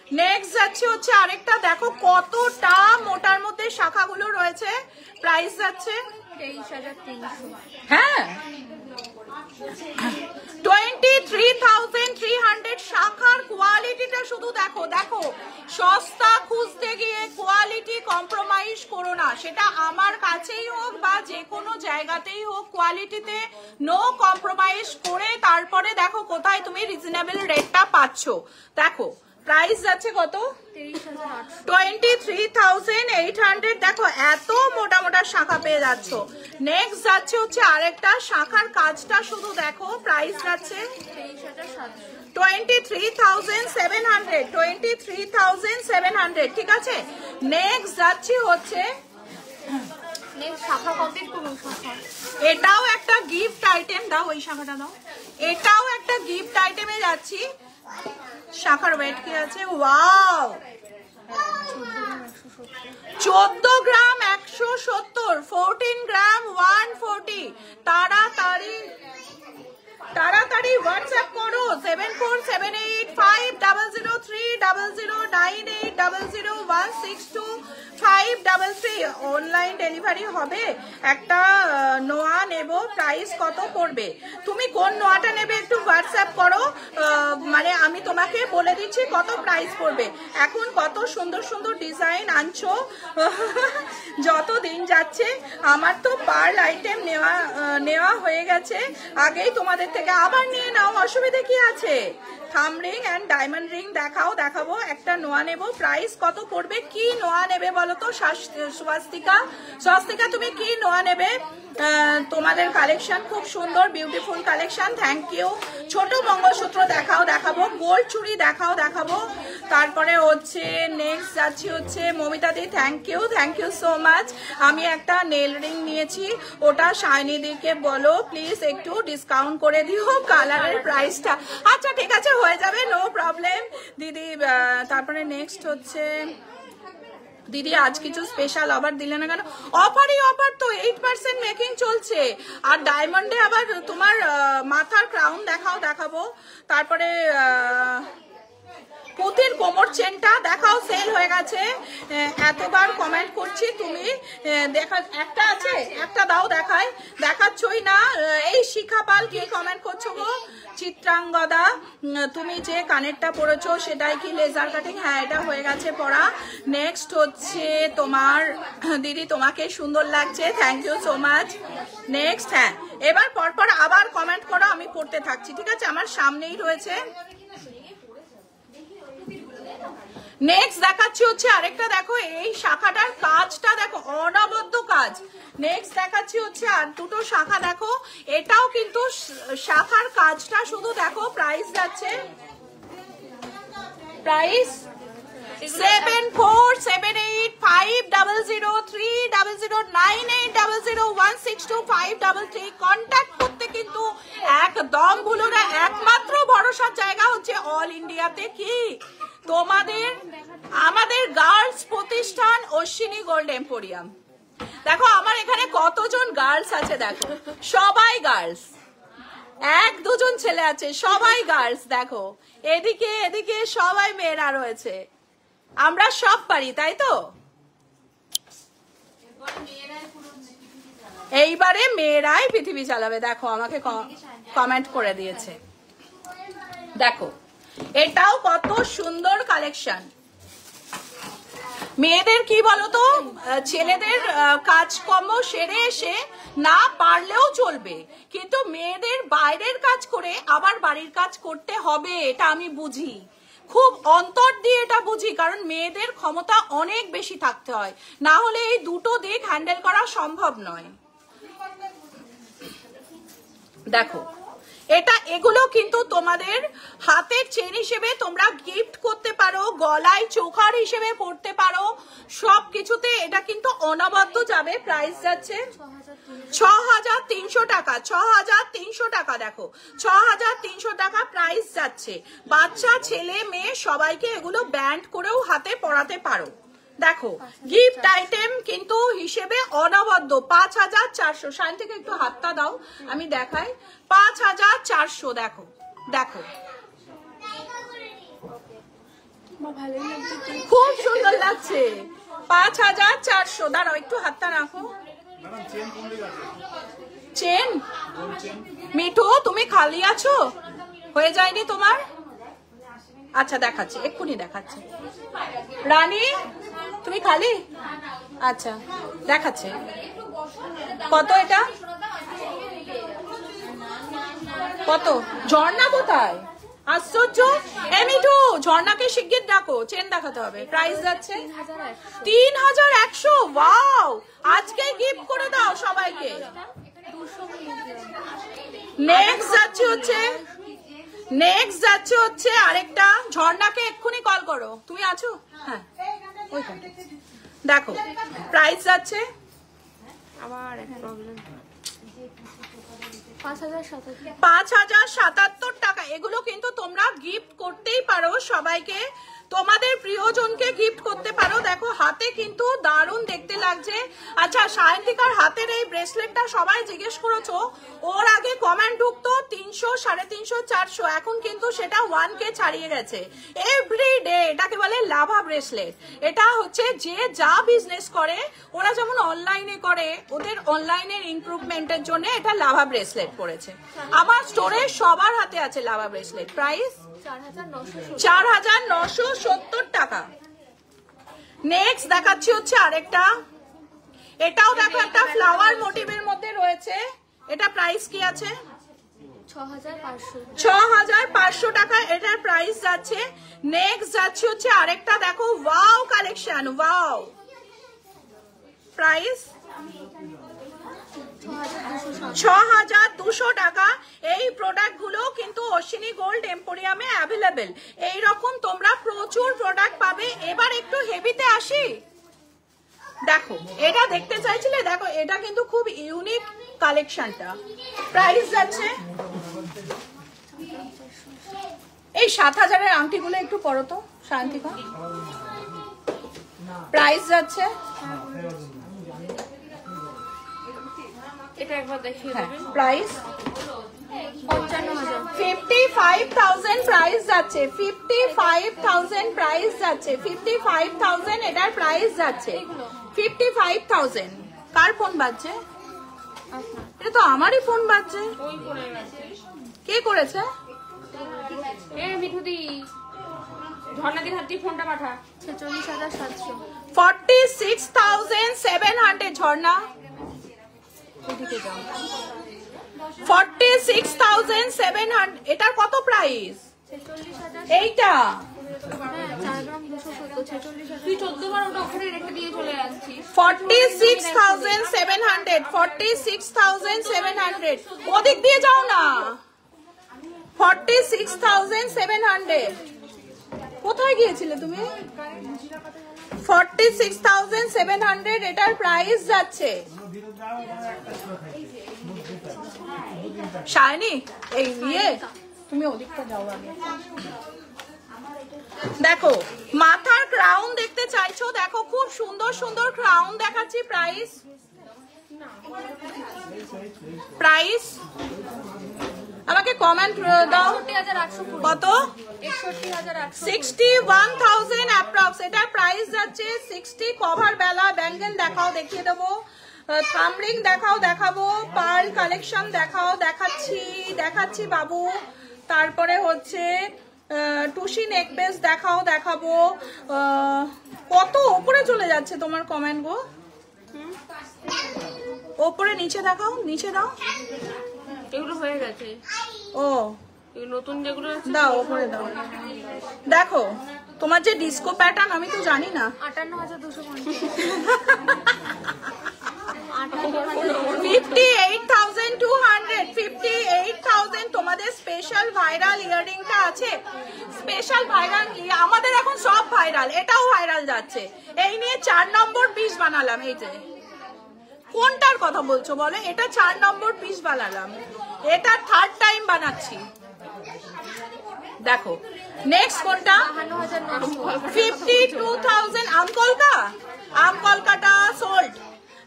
নেক্সট যাচ্ছে হচ্ছে আরেকটা, দেখো কতটা মোটার মধ্যে শাখাগুলো রয়েছে। প্রাইস যাচ্ছে 23,300। হ্যাঁ 23,300। শাখার কোয়ালিটিটা শুধু দেখো, দেখো সস্তা খুঁজতে গিয়ে কোয়ালিটি কম্প্রোমাইজ করো না, সেটা আমার কাছেই হোক বা যে কোনো জায়গাতেই হোক, কোয়ালিটিতে নো কম্প্রোমাইজ করে তারপরে দেখো কোথায় তুমি রিজনেবল রেটটা পাচ্ছ। দেখো প্রাইস যাচ্ছে কত? 23,800। দেখো এত মোটা মোটা শাখা পেয়ে যাচ্ছ। নেক্সট যাচ্ছে হচ্ছে আরেকটা, শাখার কাজটা শুধু দেখো। প্রাইস যাচ্ছে 23,700, 23,700, ঠিক আছে। নেক্সট যাচ্ছে হচ্ছে নেক্সট শাখা কমপ্লিট করুন শাখা। এটাও একটা গিফট আইটেম, দাও ওই শাখাটা দাও। এটাও একটা গিফট আইটেমে যাচ্ছি। শাখার ওয়েট কি আছে? ওয়াও, 14 গ্রাম 170, 14 গ্রাম 140। তাড়াতাড়ি হোয়াটসঅ্যাপ করো 74783003009800162533। অনলাইন ডেলিভারি হবে। একটা নোয়া নেব, প্রাইস কত পড়বে? তুমি কোন নোয়াটা নেবে একটু হোয়াটসঅ্যাপ করো, মানে আমি তোমাকে বলে দিচ্ছি কত প্রাইস পড়বে। এখন কত সুন্দর সুন্দর ডিজাইন আনছো, যত দিন যাচ্ছে আমার তো পার্ল আইটেম নেওয়া হয়ে গেছে আগেই তোমাদের থেকে, আবার নিয়ে নাও, অসুবিধা কি আছে? থাম রিং এন্ড ডায়মন্ড রিং দেখাবো। একটা নোয়া নেব, প্রাইস কত পড়বে? কি নোয়া নেবে বলো তো? স্বস্তিকা তুমি কি নোয়া নেবে? তোমাদের কালেকশন খুব সুন্দর, বিউটিফুল কালেকশন, থ্যাংক ইউ। ছোট মঙ্গলসূত্র দেখাবো, গোল্ড চুড়ি দেখাবো। তারপরে হচ্ছে নেক্সট যাচ্ছি হচ্ছে মমিতাদি, থ্যাংক ইউ সো মাচ। আমি একটা নেল রিং নিয়েছি, ওটা শাইনিদিকে বলো প্লিজ একটু ডিসকাউন্ট করে দিও কালারের প্রাইসটা। আচ্ছা ঠিক আছে, হয়ে যাবে, নো প্রবলেম দিদি। তারপরে নেক্সট হচ্ছে দিদি আজ কিছু স্পেশাল অফার দিলে না কেন? অফারই অফার তো, 8% মেকিং চলছে। আর ডায়মন্ডে আবার তোমার মাথার ক্রাউন দেখাবো। তারপরে পুতির কোমর চেনটা দেখাও, সেল হয়ে গেছে। এতবার কমেন্ট করছি, তুমি দেখা একটা আছে, একটা দাও, দেখাচ্ছই না। এই শিখা পাল কি কমেন্ট করছো গো? চিত্রাঙ্গদা, তুমি যে কানেরটা পরেছো সেটাই কি লেজার কাটিং? হ্যাঁ, এটা হয়ে গেছে পরা। নেক্সট হচ্ছে তোমার দিদি, তোমাকে সুন্দর লাগছে, thank you so much. Next, হ্যাঁ এবার পরপর আবার কমেন্ট করো, আমি পড়তে থাকছি, ঠিক আছে? আমার সামনেই রয়েছে। নেক্সট দেখাচ্ছি হচ্ছে আরেকটা, দেখো এই শাখাটার কাজটা দেখো, অনবদ্য কাজ। নেক্সট দেখাচ্ছি হচ্ছে আর দুটো শাখা, দেখো এটাও কিন্তু শাখার কাজটা শুধু দেখো। প্রাইস যাচ্ছে, প্রাইস 74785003009800162533। কন্ট্যাক্ট করতে কিন্তু একদম ভুলো না। একমাত্র ভরসার জায়গা হচ্ছে অল ইন্ডিয়াতে কি আমাদের গার্লস প্রতিষ্ঠান অশ্বিনী গোল্ড এম্পোরিয়াম। দেখো আমার এখানে কতজন গার্লস আছে, দেখো সবাই গার্লস, 1-2 ছেলে আছে, সবাই গার্লস। দেখো এদিকে সবাই মেয়েরা রয়েছে, আমরা সব পারি, তাই তো? এইবারে মেয়েরাই পৃথিবী চালাবে। দেখো আমাকে কমেন্ট করে দিয়েছে, দেখো এটাও কত সুন্দর কালেকশন। মেয়েদের কি বলতো, ছেলেদের কাজকর্ম সেরে এসে না পারলেও চলবে, কিন্তু মেয়েদের বাইরের কাজ করে আবার বাড়ির কাজ করতে হবে, এটা আমি বুঝি, খুব অন্তর দিয়ে এটা বুঝি। কারণ মেয়েদের ক্ষমতা অনেক বেশি থাকতে হয়, না হলে এই দুটো দিক হ্যান্ডেল করা সম্ভব নয়। দেখো এগুলো কিন্তু তোমাদের হাতের চেন হিসেবে তোমরা গিফট করতে পারো, গলায় চোখার হিসেবে পড়তে পারো, সবকিছুতে এটা কিন্তু অনবদ্য যাবে। প্রাইস যাচ্ছে 6300 টাকা, 6300 টাকা। দেখো 6300 টাকা প্রাইস যাচ্ছে। বাচ্চা ছেলে মেয়ে সবাইকে এগুলো ব্যান্ড করেও হাতে পরাতে পারো। দেখো গিফট আইটেম কিন্তু হিসেবে অনবদ্য। 5400। শাইন থেকে একটু হাতটা দাও, আমি দেখাই। 5400। দেখো খুব সুন্দর লাগছে, 5400। দাঁড়াও একটু হাতটা রাখো। চেন মিঠু, তুমি খালি আছো? হয়ে যায়নি তোমার? আচ্ছা দেখাচ্ছি, এক্ষুনি দেখাচ্ছি। রানী তুমি খালি? আচ্ছা দেখাচ্ছে। কত এটা? কত? ঝর্ণা কোথায়? আশ্চর্য। মিঠু, ঝর্ণাকে শিগগির ডাকো, চেন দেখাতে হবে। প্রাইস যাচ্ছে 3100। ওয়াও, আজকে গিফট করে দাও সবাইকে। নেক্সট যাচ্ছে হচ্ছে আরেকটা। ঝর্ণাকে এক্ষুনি কল করো, তুমি আছো? হ্যাঁ ওইখানে। দেখো প্রাইস যাচ্ছে আবার এক প্রবলেম। 5077 5077 টাকা। এগুলো কিন্তু তোমরা গিফট করতেই পারো সবাইকে, তোমাদের প্রিয়জনকে গিফট করতে পারো। দেখো হাতে কিন্তু দারুণ দেখতে লাগছে। আচ্ছা, সায়ন্তিকার হাতের এই ব্রেসলেটটা সবাই জিজ্ঞেস করেছো, ওর আগে কমেন্ট ঢুকতো 300, 350, 400, এখন কিন্তু সেটা 1K ছাড়িয়ে গেছে এভরিডে। এটাকে বলে লাভা ব্রেসলেট। এটা হচ্ছে যে যা বিজনেস করে, ওরা যেমন অনলাইনে করে, ওদের অনলাইনের ইমপ্রুভমেন্টের জন্য এটা লাভা ব্রেসলেট করেছে। আমার স্টোরে সবার হাতে আছে লাভা ব্রেসলেট। প্রাইস 4970 টাকা। নেক্সট দেখাচ্ছি হচ্ছে আরেকটা, এটাও দেখো একটা ফ্লাওয়ার মোটিভের মধ্যে রয়েছে। এটা প্রাইস কি আছে? 6500 টাকা এটার প্রাইস যাচ্ছে। নেক্সট যাচ্ছে হচ্ছে আরেকটা, দেখো ওয়াও কালেকশন, ওয়াও। প্রাইস 6200 টাকা। এই প্রোডাক্ট গুলো কিন্তু অশ্বিনী গোল্ড এম্পোরিয়ামে অ্যাভেলেবেল। এইরকম তোমরা প্রচুর প্রোডাক্ট পাবে। এবার একটু হেভিতে আসি। দেখো এটা দেখতে চাইছিলে, দেখো এটা কিন্তু খুব ইউনিক কালেকশনটা। প্রাইস যাচ্ছে এই 7000-এর আংটিগুলো একটু পরো তো শান্তিকা। প্রাইস যাচ্ছে, এটা একবার দেখিয়ে দেবেন। প্রাইস 55,000 প্রাইস যাচ্ছে, 55,000 প্রাইস যাচ্ছে, 55,000 এটার প্রাইস যাচ্ছে, 55,000। কার ফোন বাজছে? এটা তো আমারই ফোন বাজছে। ওই করে গেছে। কে করেছে? এ মিঠুদি, ঝর্ণাদির হাত দিয়ে ফোনটা পাঠা। 46,700। 46,700 ঝর্ণা। 46,700। এটার কত প্রাইস? এইটা তুই 14 বার ওটা ওখানে রেখে দিয়ে চলে যাচ্ছিস। 46,700, 46,700। ওদিক দিয়ে যাও না। 46,700। কোথায় গিয়েছিলে তুমি? 46,700 এটার প্রাইস যাচ্ছে। শাইনি এই নিয়ে তুমি ওদিকটা যাও আগে। দেখো মাথার ক্রাউন দেখতে চাইছো, দেখো খুব সুন্দর সুন্দর ক্রাউন দেখাচ্ছি। প্রাইস প্রাইস আমাকে কমেন্ট দাও। কত? 61,000 অ্যাপ্রক্স। এটার প্রাইস যাচ্ছে 60। কভার বেলা ব্যাঙ্গেল দেখাও, দেখিয়ে দেবো। থামরিং দেখাও, দেখাবো। পার্ল কালেকশন দেখাও, দেখাচ্ছি বাবু। তারপরে হচ্ছে টুসি নেকবেস দেখাও, দেখাবো। কত উপরে চলে যাচ্ছে তোমার কমেন্ট গো। ওপরে নিচে দেখাও, নিচে দাও। এগুলো হয়ে গেছে। ও নতুন যেগুলো দাও, ওপরে দাও। দেখো তোমার যে ডিস্কো প্যাটার্ন আমি তো জানি না। 58,250। 58,200, 58,000। তোমাদের স্পেশাল ভাইরাল ইয়াররিংটা আছে, স্পেশাল ভাইরাল। আমাদের এখন সব ভাইরাল, এটাও ভাইরাল যাচ্ছে। এই নিয়ে 4 নম্বর পিস বানালাম। এই যে কোনটার কথা বলছো বলো? এটা 4 নম্বর পিস বানালাম, এটা 3rd টাইম বানাচ্ছি। দেখো নেক্সট কোনটা? 52,000। আমকলকাটা সোল্ড।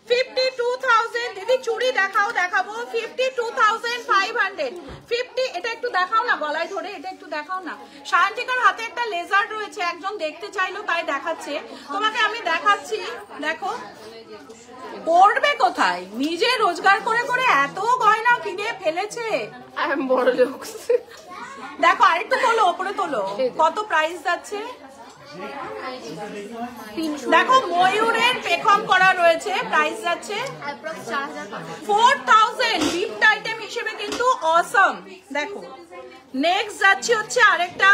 52,000। দিদি চুড়ি দেখাও, দেখাবো। 52,500। 50। এটা একটু দেখাও না, গলায় ধরে এটা একটু দেখাও না। শান্তিকার হাতে একটা লেজার রয়েছে, একজন দেখতে চাইলো তাই দেখাচ্ছে। তোমাকে আমি দেখাচ্ছি। দেখো পড়বে কোথায়? নিজে রোজগার করে করে এত গয়না কিনে ফেলেছে। বড় লোক। দেখো আরেকটু তোলো, ওপরে তোলো। কত প্রাইস যাচ্ছে? দেখো ময়ূরের পেখম করা রয়েছে, প্রাইস যাচ্ছে 4,000। গিফট আইটেম হিসেবে কিন্তু অসম। দেখো নেক্সট যাচ্ছে হচ্ছে আরেকটা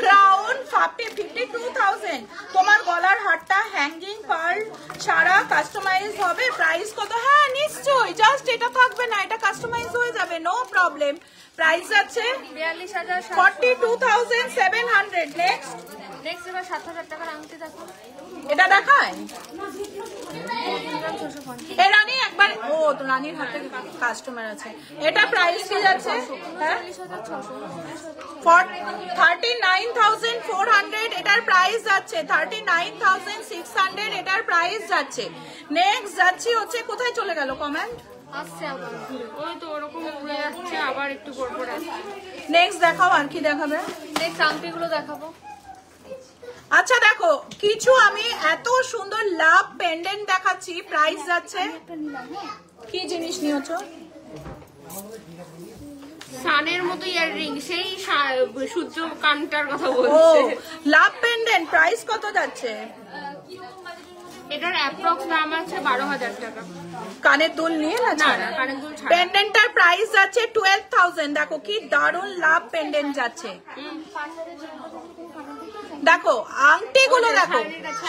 ক্রাউন 52,000। তোমার গলার হারটা হ্যাঙ্গিং পার্ল ছাড়া কাস্টমাইজ হবে। প্রাইস কত? হ্যাঁ নিশ্চয়ই, জাস্ট এটা থাকবে না, এটা কাস্টমাইজ হয়ে যাবে, নো প্রবলেম। প্রাইস যাচ্ছে 42,700। নেক্সট নেক্সট এবার 7000 টাকার আংটি দেখো। এটা দেখায় 350। এ রানী একবার, ও তো রানীর হাতে কাস্টমার আছে। এটা প্রাইস কি যাচ্ছে? হ্যাঁ 39,400 এটার প্রাইস যাচ্ছে, 39,600 এটার প্রাইস যাচ্ছে। নেক্সট যাচ্ছি হচ্ছে, কোথায় চলে গেল কমেন্ট? আসছে আবার ঘুরে। ওই তো ওরকম ঘুরে যাচ্ছে, আবার একটু গড়বড় আছে। নেক্সট দেখাও, আর কি দেখাবে? নেক্সট আংটিগুলো দেখাবো। আচ্ছা দেখো, কিছু আমি এত সুন্দর লাভ পেন্ডেন্ট দেখাচ্ছি, প্রাইস যাচ্ছে। কি জিনিস নিয়েছো? সানের মতো ইয়াররিং, সেই সূর্য কানটার কথা ও বলছে। লাভ পেন্ডেন্ট, প্রাইস কত যাচ্ছে? এটার অ্যাপ্রক্স দাম আছে 12,000 টাকা। কানের দুল নিয়ে না না ছাড়া? না, কানের দুল ছাড়া। পেন্ডেন্টটার প্রাইস যাচ্ছে 12,000। দেখো কি দারুণ লাভ পেন্ডেন্ট যাচ্ছে। দেখো আংটিগুলো দেখো,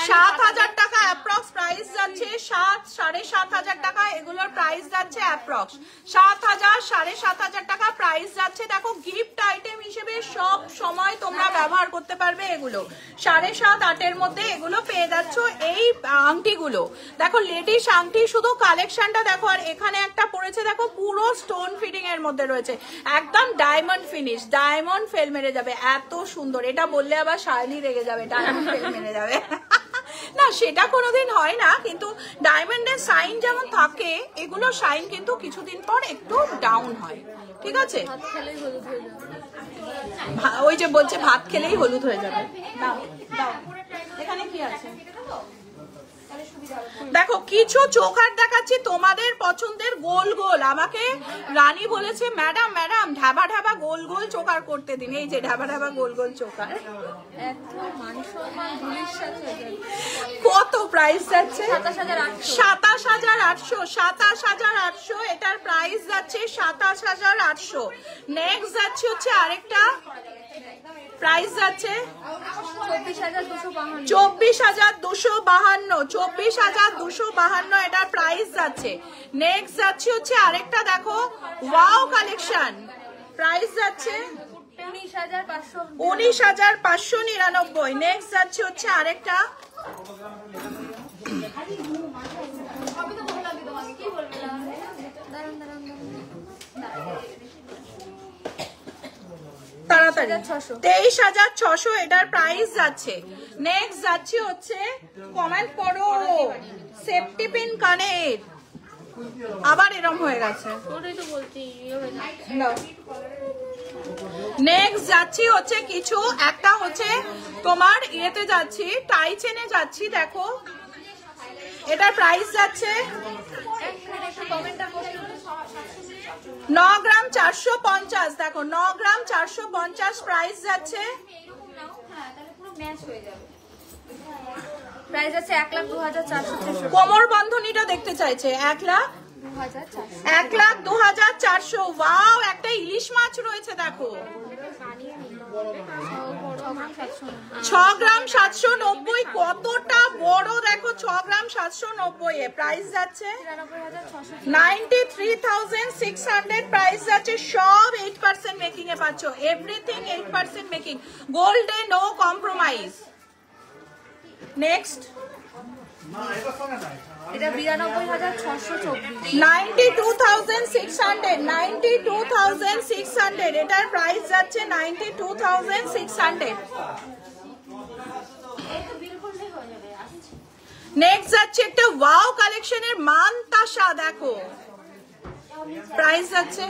7,000 টাকা অ্যাপ্রক্স প্রাইস যাচ্ছে। 7,500 টাকা এগুলোর প্রাইস যাচ্ছে অ্যাপ্রক্স। 7,000 7,500 টাকা প্রাইস যাচ্ছে। দেখো গিফট আইটেম হিসেবে সব সময় তোমরা ব্যবহার করতে পারবে এগুলো। 7,500 8-এর মধ্যে এগুলো পেয়ে যাচ্ছ এই আংটিগুলো। দেখো লেডিস আংটি শুধু কালেকশনটা দেখো, আর এখানে একটা পড়েছে দেখো, পুরো স্টোন ফিটিং এর মধ্যে রয়েছে, একদম ডায়মন্ড ফিনিশ, ডায়মন্ড ফেল মেরে যাবে, এত সুন্দর। এটা বললে আবার শাইনি রেগে যাবে, ডায়মন্ড ফেল মেরে যাবে। না সেটা কোনোদিন হয় না, কিন্তু ডায়মন্ডের সাইন যেমন থাকে, এগুলো সাইন কিন্তু কিছুদিন পর একটু ডাউন হয়, ঠিক আছে? ওই যে বলছে ভাত খেলেই হলুদ হয়ে যাবে। দাও দাও, এখানে কি আছে দেখো, কিছু চোকার দেখাচ্ছি তোমাদের পছন্দের গোল গোল। আমাকে রানী বলেছে ম্যাডাম ম্যাডাম ঢাবা ঢাবা গোল গোল চোকার করতে দিন। এই যে ঢাবা ঢাবা গোল গোল চোকার। কত প্রাইস যাচ্ছে? 27,800। 27,800 এটার প্রাইস যাচ্ছে 27,800। নেক্সট যাচ্ছে হচ্ছে আরেকটা, প্রাইস যাচ্ছে 24,252। 24,252 এটার প্রাইস যাচ্ছে। নেক্সট যাচ্ছে হচ্ছে আরেকটা, দেখো ওয়াও কালেকশন, প্রাইস যাচ্ছে 19,599। নেক্সট যাচ্ছে হচ্ছে আরেকটা, তাড়াতাড়ি 23,600 এটার প্রাইস যাচ্ছে। নেক্সট যাচ্ছে হচ্ছে, কমেন্ট করো, সেফটি পিন কানের, আবার এরম হয়ে গেছে। ওটাই তো বলছি। নেক্সট যাচ্ছি হচ্ছে কিছু, একটা হচ্ছে তোমার ইয়েতে যাচ্ছি, টাই চেনে যাচ্ছি। দেখো এটার প্রাইস যাচ্ছে 9 গ্রাম 450। দেখো 9 গ্রাম 450 প্রাইস যাচ্ছে। প্রাইস আছে 1,02,400। কোমর বন্ধনীটা দেখতে চাইছে 1,02,400। ওয়াও, একটা ইলিশ মাছ রয়েছে দেখো, 6 গ্রাম 790। কতটা বড় দেখো, 6 গ্রাম 790 এ প্রাইস যাচ্ছে 93,600 প্রাইস যাচ্ছে। সব 8% মেকিং এ পাচ্ছ, এভরিথিং 8% মেকিং, গোল্ডে নো কম্প্রোমাইজ। নেক্সট এটা 92,624। 92,600। 92,600 এটার প্রাইস যাচ্ছে 92,600। নেক্সট যাচ্ছে একটা ওয়াও কালেকশনের মানতাসা, দেখো প্রাইস যাচ্ছে।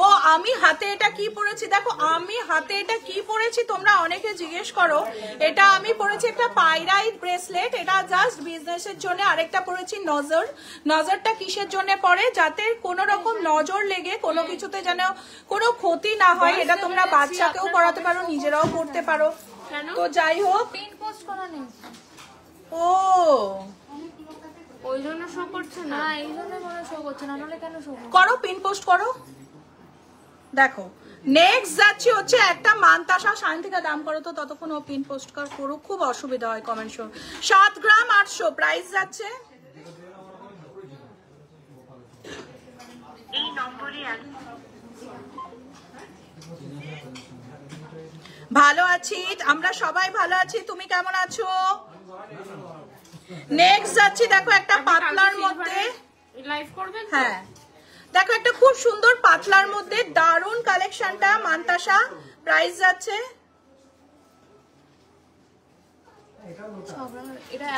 ও আমি হাতে এটা কি পরেছি, দেখো আমি হাতে এটা কি পরেছি, তোমরা অনেকে জিজ্ঞেস করো। এটা আমি পরেছি একটা পাইরাইট ব্রেসলেট, এটা জাস্ট বিজনেসের জন্য। আরেকটা পরেছি নজর। নজরটা কিসের জন্য পরে, যাতে কোনো রকম নজর লেগে কোনো কিছুতে যেন কোনো ক্ষতি না হয়। এটা তোমরা বাচ্চাকেও পরাতে পারো, নিজেরাও পরতে পারো। তো যাই হোক, পিন পোস্ট করা নেই। ও ওই জন্য শো করছে না, এই জন্য মনে শো করছে না, নাহলে কেন শো করো, পিন পোস্ট করো। দেখো নেক্সট যাচ্ছে হচ্ছে একটা মানতাসা। শান্তিকা দাম করো তো, ততক্ষণ ও পিন পোস্ট করুক, খুব অসুবিধা হয় কমেন্ট শো। 7 গ্রাম 800 প্রাইস যাচ্ছে। ভালো আছি, আমরা সবাই ভালো আছি, তুমি কেমন আছো? নেক্সট যাচ্ছি, দেখো একটা পাতলার মধ্যে লাইভ করবেন। হ্যাঁ দেখো একটা খুব সুন্দর পাতলার মধ্যে দারুন কালেকশনটা, মান্তাসা। প্রাইস যাচ্ছে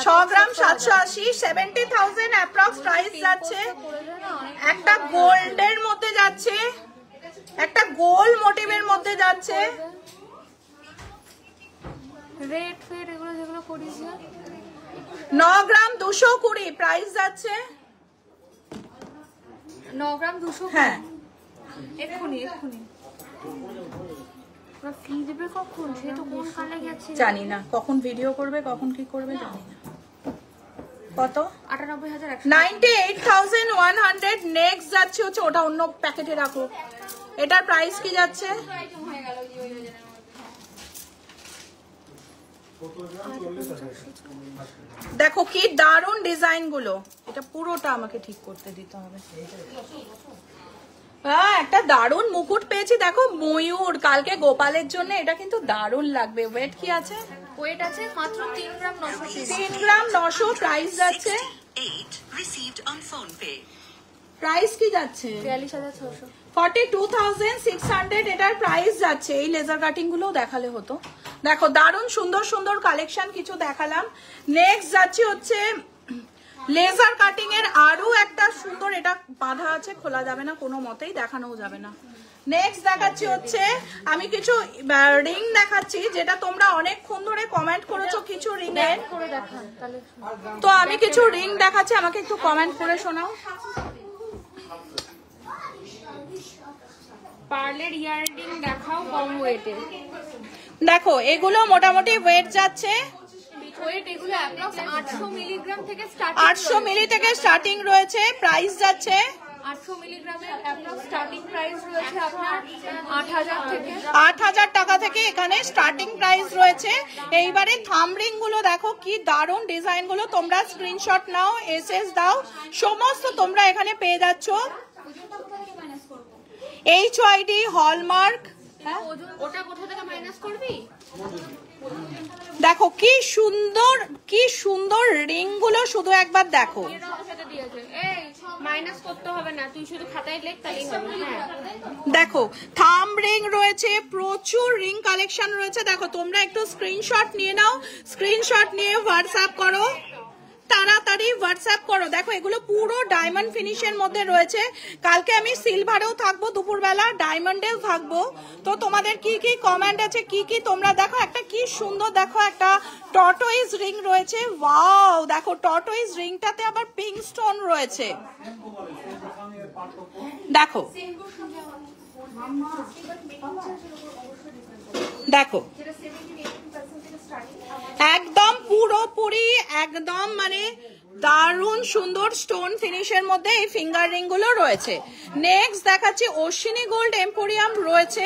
6 গ্রাম 780, 70,000 অ্যাপ্রক্স প্রাইস যাচ্ছে। একটা গোল্ডের মধ্যে যাচ্ছে, একটা গোল মোটিভের মধ্যে যাচ্ছে। রেড ফেড এগুলো যেগুলো করিস 9 গ্রাম 220 প্রাইস যাচ্ছে। 9 গ্রাম 200। হ্যাঁ এক্ষুনি ওরা ফি দেবে কখন? সে তো কোন কালে গেছে জানি না, কখন ভিডিও করবে কখন কি করবে জানি না। কত? 98,100। 98,100। নেক্সট যাচ্ছে হচ্ছে, ওটা অন্য প্যাকেটে রাখো। এটার প্রাইস কি যাচ্ছে? দেখো কি দারুন ডিজাইন গুলো, এটা পুরোটা আমাকে ঠিক করতে দিতে হবে। হ্যাঁ একটা দারুন মুকুট পেয়েছি, দেখো ময়ূর, কালকে গোপালের জন্য এটা কিন্তু দারুন লাগবে। ওয়েট কি আছে? ওয়েট আছে মাত্র 3 গ্রাম 900। 3 গ্রাম 900 প্রাইস যাচ্ছে। প্রাইস কি যাচ্ছে? 43,600। 42,600 এটার প্রাইস যাচ্ছে। এই লেজার কাটিং গুলো দেখালে হতো। দেখো দারুন সুন্দর সুন্দর কালেকশন কিছু দেখালাম। নেক্সট যাচ্ছে হচ্ছে লেজার কাটিং এর আরো একটা সুন্দর, এটা বাঁধা আছে, খোলা যাবে না কোনো মতেই, দেখানোও যাবে না। নেক্সট দেখাচ্ছি হচ্ছে, আমি কিছু রিং দেখাচ্ছি যেটা তোমরা অনেকক্ষণ ধরে কমেন্ট করেছো কিছু রিং এর, করে দেখান তাহলে। তো আমি কিছু রিং দেখাচ্ছি, আমাকে একটু কমেন্ট করে শোনাও। পার্লের ইয়াররিং দেখাও কম ওয়েটে। দেখো এগুলো মোটামুটি ওয়েট যাচ্ছে ওয়েট এগুলো অ্যাপ্রক্স 800 মিলিগ্রাম থেকে স্টার্টিং। 800 মিলি থেকে স্টার্টিং রয়েছে। প্রাইস যাচ্ছে 800 মিলিগ্রামের অ্যাপ্রক্স স্টার্টিং প্রাইস রয়েছে আপনার 8,000 থেকে। 8,000 টাকা থেকে এখানে স্টার্টিং প্রাইস রয়েছে। এইবারে থাম রিং গুলো দেখো কি দারুন ডিজাইন গুলো, তোমরা স্ক্রিনশট নাও, এসএস দাও, সমস্ত তোমরা এখানে পেয়ে যাচ্ছ। HYD hallmark. ওটা কোথা থেকে মাইনাস করবি? দেখো কি সুন্দর রিং গুলো, শুধু একবার দেখো। এই মাইনাস করতে হবে না, তুই শুধু খাতায় লেখ তাহলেই হবে। হ্যাঁ দেখো থাম রিং রয়েছে, প্রচুর রিং কালেকশন রয়েছে। দেখো তোমরা একটু স্ক্রিনশট নিয়ে নাও, স্ক্রিনশট নিয়ে হোয়াটসঅ্যাপ করো, তাড়াতাড়ি হোয়াটসঅ্যাপ করো। দেখো এগুলো পুরো ডায়মন্ড ফিনিশের মধ্যে রয়েছে। কালকে আমি সিলভারেও থাকবো, দুপুরবেলা ডায়মন্ডেও থাকবো। তো তোমাদের কি কি কমেন্ট আছে, কি কি তোমরা দেখো। একটা কি সুন্দর দেখো, একটা টর্টোইজ রিং রয়েছে। ওয়াও দেখো টর্টোইজ রিংটাতে আবার পিঙ্ক স্টোন রয়েছে। দেখো দেখো একদম পুরোপুরি একদম মানে দারুণ সুন্দর স্টোন ফিনিশের মধ্যে এই ফিঙ্গার রিং গুলো রয়েছে। নেক্সট দেখাচ্ছি অশ্বিনী গোল্ড এম্পোরিয়াম রয়েছে।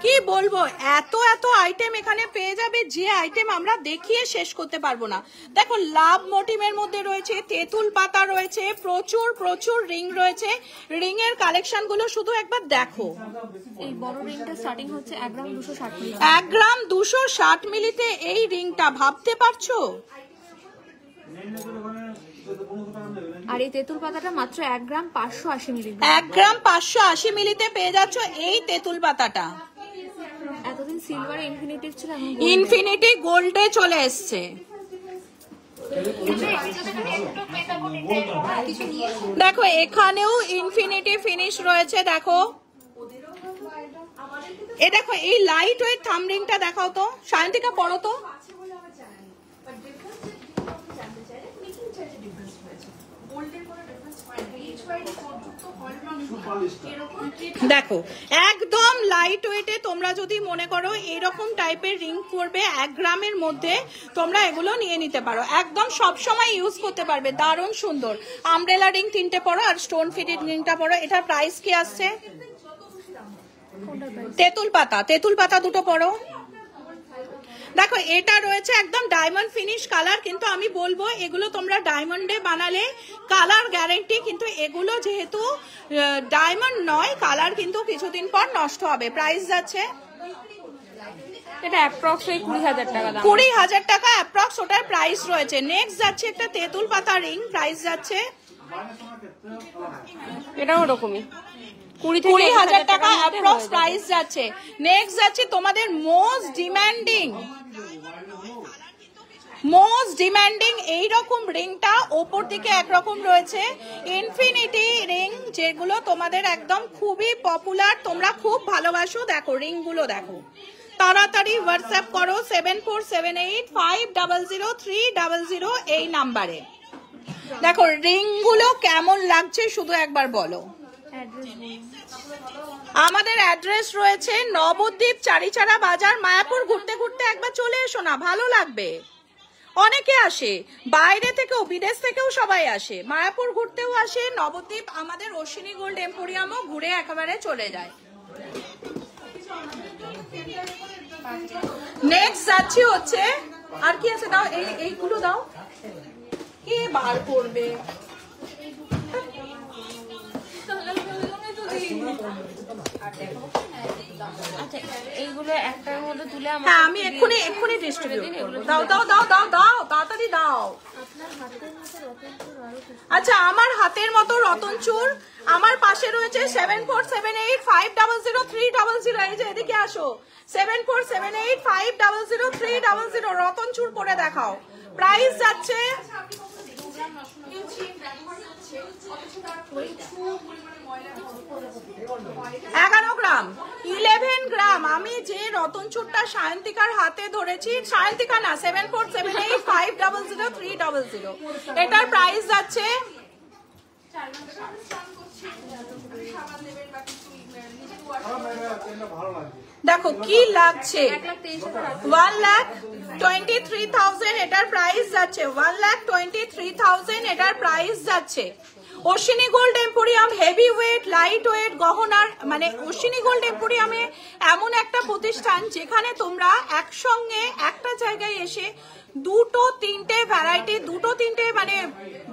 কি বলবো, এত এত আইটেম এখানে পেয়ে যাবে, যে আইটেম আমরা দেখিয়ে শেষ করতে পারবো না। দেখো লাভ মোটিভের মধ্যে রয়েছে, তেঁতুল পাতা রয়েছে, প্রচুর প্রচুর রিং রয়েছে। রিং এর কালেকশন গুলো শুধু একবার দেখো। এই বড় রিংটা স্টার্টিং হচ্ছে 1 গ্রাম 260 মিলি। 1 গ্রাম 260 মিলিতে এই রিংটা, ভাবতে পারছো? আর এই তেঁতুল পাতাটা মাত্র 1 গ্রাম 580 মিলি। 1 গ্রাম 580 মিলিতে পেয়ে যাচ্ছ এই তেঁতুল পাতাটা। এতদিন সিলভার ইনফিনিটিভ ছিল, এখন ইনফিনিটি গোল্ডে চলে এসছে। দেখো এখানেও ইনফিনিটি ফিনিশ রয়েছে। দেখো এ দেখো এই লাইট ওয়েট থাম রিংটা দেখাও তো, সায়ন্তিকা পড়ো তো। দেখো একদম লাইট ওয়েটে, তোমরা যদি মনে করো এরকম টাইপের রিং করবে 1 গ্রামের মধ্যে, তোমরা এগুলো নিয়ে নিতে পারো, একদম সব সময় ইউজ করতে পারবে। দারুণ সুন্দর আমব্রেলা রিং 3টে পড়ো আর স্টোন ফিটেড রিংটা পড়ো। এটার প্রাইস কি আসছে? তেঁতুল পাতা 2টো পড়ো। দেখো এটা রয়েছে একদম ডায়মন্ড ফিনিশ কালার, কিন্তু আমি বলবো এগুলো তোমরা ডায়মন্ডে বানালে কালার গ্যারেন্টি, কিন্তু এগুলো যেহেতু ডায়মন্ড নয়, কালার কিন্তু কিছুদিন পর নষ্ট হবে। প্রাইস যাচ্ছে এটা অ্যাপ্রক্স 20,000 টাকা দাম। 20,000 টাকা অ্যাপ্রক্স ওটার প্রাইস রয়েছে। নেক্সট যাচ্ছে একটা তেঁতুল পাতা রিং, প্রাইস যাচ্ছে এটাও ওরকমই 20,000 টাকা অ্যাপ্রক্স প্রাইস যাচ্ছে। নেক্সট যাচ্ছে তোমাদের মোস্ট ডিমান্ডিং এইরকম রিংটা, ওপর দিকে একরকম রয়েছে ইনফিনিটি রিং, যেগুলো তোমাদের একদম খুবই পপুলার, তোমরা খুব ভালোবাসো। দেখো রিংগুলো দেখো, তাড়াতাড়ি হোয়াটসঅ্যাপ করো 7478500300 এই নাম্বারে। দেখো রিংগুলো কেমন লাগছে শুধু একবার বলো। আমাদের অ্যাড্রেস রয়েছে নবদ্বীপ, চারিচারা বাজার, মায়াপুর। ঘুরতে ঘুরতে একবার চলে এসো না, ভালো লাগবে। অনেকে আসে বাইরে থেকেও, বিদেশ থেকেও সবাই আসে, মায়াপুর ঘুরতেও আসে, নবদ্বীপ আমাদের অশ্বিনী গোল্ড এম্পোরিয়ামও ঘুরে একেবারে চলে যায়। নেক্সট যাচ্ছি হচ্ছে, আর কি আছে দাও, এইগুলো দাও, কে বার করবে? আচ্ছা এইগুলো একটার মধ্যে তুলে হ্যাঁ আমি এক্ষুনি ডিস্ট্রিবিউট করব। দাও দাও দাও দাও দাও, তাড়াতাড়ি দাও। আচ্ছা আমার হাতের মতো রতনচুর, আমার পাশে রয়েছে 7478500300। এই যে এদিকে আসো, 7478500300 রতনচুর পরে দেখাও। প্রাইস যাচ্ছে 11 গ্রাম, 11 গ্রাম। আমি যে রতনচুরটা সায়ন্তিকার হাতে ধরেছি, সায়ন্তিকা না, 7478500300, এটার প্রাইস যাচ্ছে দেখো কি লাগছে 1,23,000 এটার প্রাইস যাচ্ছে, 1,23,000 এটার প্রাইস যাচ্ছে। Ashwini Gold Emporium heavy weight light weight গহনার, মানে অশ্বিনী গোল্ড এম্পোরিয়ামে এমন একটা প্রতিষ্ঠান যেখানে তোমরা একসঙ্গে একটা জায়গায় এসে দুটো তিনটে ভ্যারাইটি, দুটো তিনটে মানে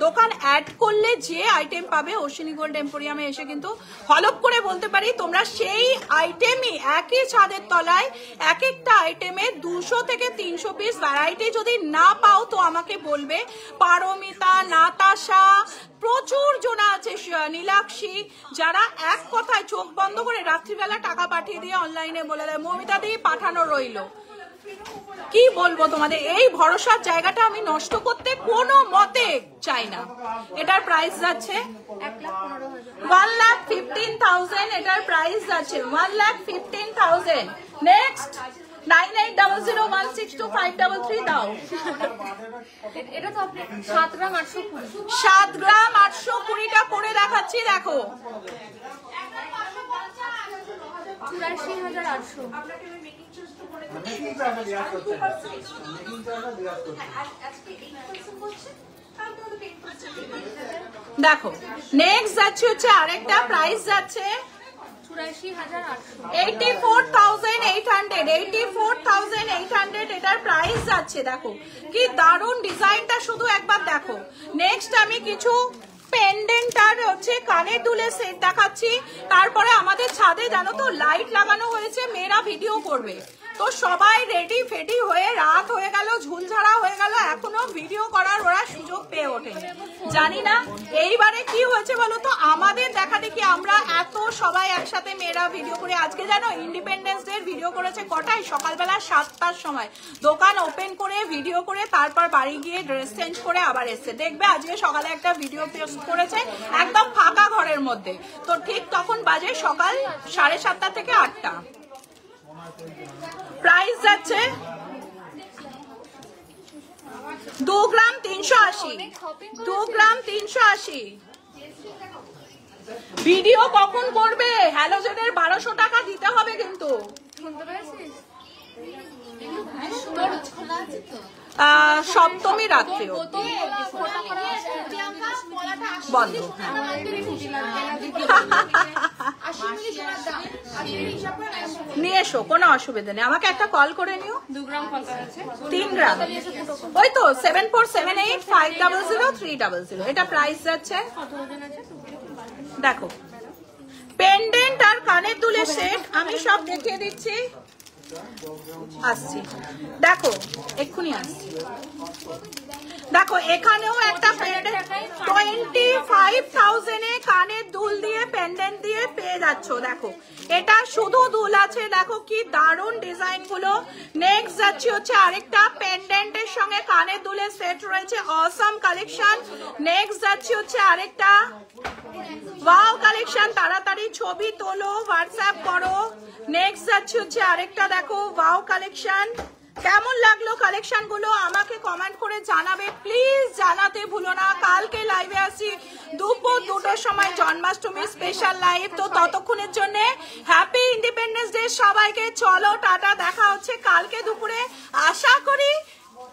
দোকান অ্যাড করলে যে আইটেম পাবে অশ্বিনী গোল্ড এম্পোরিয়ামে এসে, কিন্তু হলপ করে বলতে পারি তোমরা সেই আইটেমই একই ছাদের তলায় এক একটা আইটেমে 200 থেকে 300 পিস ভ্যারাইটি যদি না পাও তো আমাকে বলবে। পারমিতা, নাতাশা, প্রচুর জনা আছে, নীলাক্ষী, যারা এক কথায় চোখ বন্ধ করে রাত্রিবেলা টাকা পাঠিয়ে দিয়ে অনলাইনে বলে দেয় মমিতা দি পাঠানো রইলো। কি বলবো তোমাদের, এই ভরসার জায়গাটা আমি নষ্ট করতে কোনো মতে চাই না। এটার প্রাইস যাচ্ছে 1,15,000, এটার প্রাইস যাচ্ছে 1,15,000। নেক্সট 9800162533 দাও। এটা তো আপনি 7 গ্রাম 820, 7 গ্রাম 820টা পরে দেখাচ্ছি দেখো, 84,800। দেখো নেক্সট যাচ্ছে হচ্ছে আরেকটা, প্রাইস যাচ্ছে 84,800, 84,800 এটার প্রাইস যাচ্ছে। দেখো কি দারুণ ডিজাইনটা, শুধু একবার দেখো। নেক্সট আমি কিছু পেন্ডেন্ট আর হচ্ছে কানের দুলের সেট দেখাচ্ছি। তারপরে আমাদের ছাদে জানো তো লাইট লাগানো হয়েছে, মেয়েরা ভিডিও করবে, তো সবাই রেডি ফেডি হয়ে রাত হয়ে গেল, ঝুলঝাড়া হয়ে গেল, এখনো ভিডিও করার ওরা সুযোগ পেয়ে ওঠেনি। জানি না এইবারে কি হয়েছে বলো তো, আমাদের দেখা দেখি আমরা এত সবাই একসাথে মেয়েরা ভিডিও করে, আজকে জানো ইন্ডিপেন্ডেন্স ডে ভিডিও করেছে কটায়, সকালবেলা 7টার সময় দোকান ওপেন করে ভিডিও করে তারপর বাড়ি গিয়ে ড্রেস চেঞ্জ করে আবার এসছে। দেখবে আজকে সকালে একটা ভিডিও পোস্ট করেছে একদম ফাঁকা ঘরের মধ্যে, তো ঠিক তখন বাজে সকাল 7:30 থেকে 8টা। প্রাইস যাচ্ছে 2 গ্রাম 380, 2 গ্রাম 380। ভিডিও কখন করবে? হ্যালোজেনের 1200 টাকা দিতে হবে কিন্তু। সপ্তমী রাত্রেও বন্ধ। নিয়ে এসো, কোনো অসুবিধা নেই, আমাকে একটা কল করে নিও। 2 গ্রাম কত আছে? 3 গ্রাম, ওই তো 7478500300 এটা প্রাইস যাচ্ছে। দেখো পেন্ডেন্ট আর কানের দুলের সেট আমি সব দেখিয়ে দিচ্ছি। আসছি, দেখো এক্ষুনি আসছি। দেখো এখানেও একটা 25,000 এ কানের দুল দিয়ে পেন্ডেন্ট দিয়ে পেয়ে যাচ্ছ। দেখো এটা শুধু দুল আছে, দেখো কি দারুণ ডিজাইন গুলো। নেক্সট যাচ্ছি হচ্ছে আরেকটা পেন্ডেন্টের সঙ্গে কানের দুলের সেট রয়েছে, অসাম কালেকশন। নেক্সট যাচ্ছি হচ্ছে আরেকটা ওয়াও কালেকশন, তাড়াতাড়ি ছবি তোলো, হোয়াটসঅ্যাপ করো। নেক্সট যাচ্ছি হচ্ছে আরেকটা, দেখো ওয়াও কালেকশন। কেমন লাগলো কালেকশন গুলো আমাকে কমেন্ট করে জানাবে, প্লিজ জানাতে ভুলো না। কালকে লাইভে আসি দুপুর 2টার সময়, জন্মাষ্টমী স্পেশাল লাইভ। তো ততক্ষণের জন্য হ্যাপি ইন্ডিপেন্ডেন্স ডে সবাইকে। চলো টাটা, দেখা হচ্ছে কালকে দুপুরে। আশা করি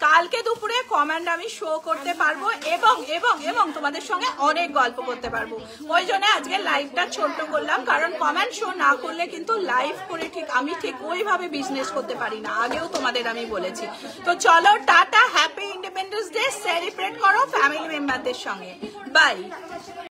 কালকে দুপুরে কমেন্ট আমি শো করতে পারবো এবং এবং এবং তোমাদের সঙ্গে অনেক গল্প করতে পারবো। ওই জন্য আজকে লাইভটা ছোট্ট করলাম, কারণ কমেন্ট শো না করলে কিন্তু লাইভ করে আমি ঠিক ওইভাবে বিজনেস করতে পারি না, আগেও তোমাদের আমি বলেছি। তো চলো tata, happy independence day celebrate করো ফ্যামিলি মেম্বারদের সঙ্গে। বাই।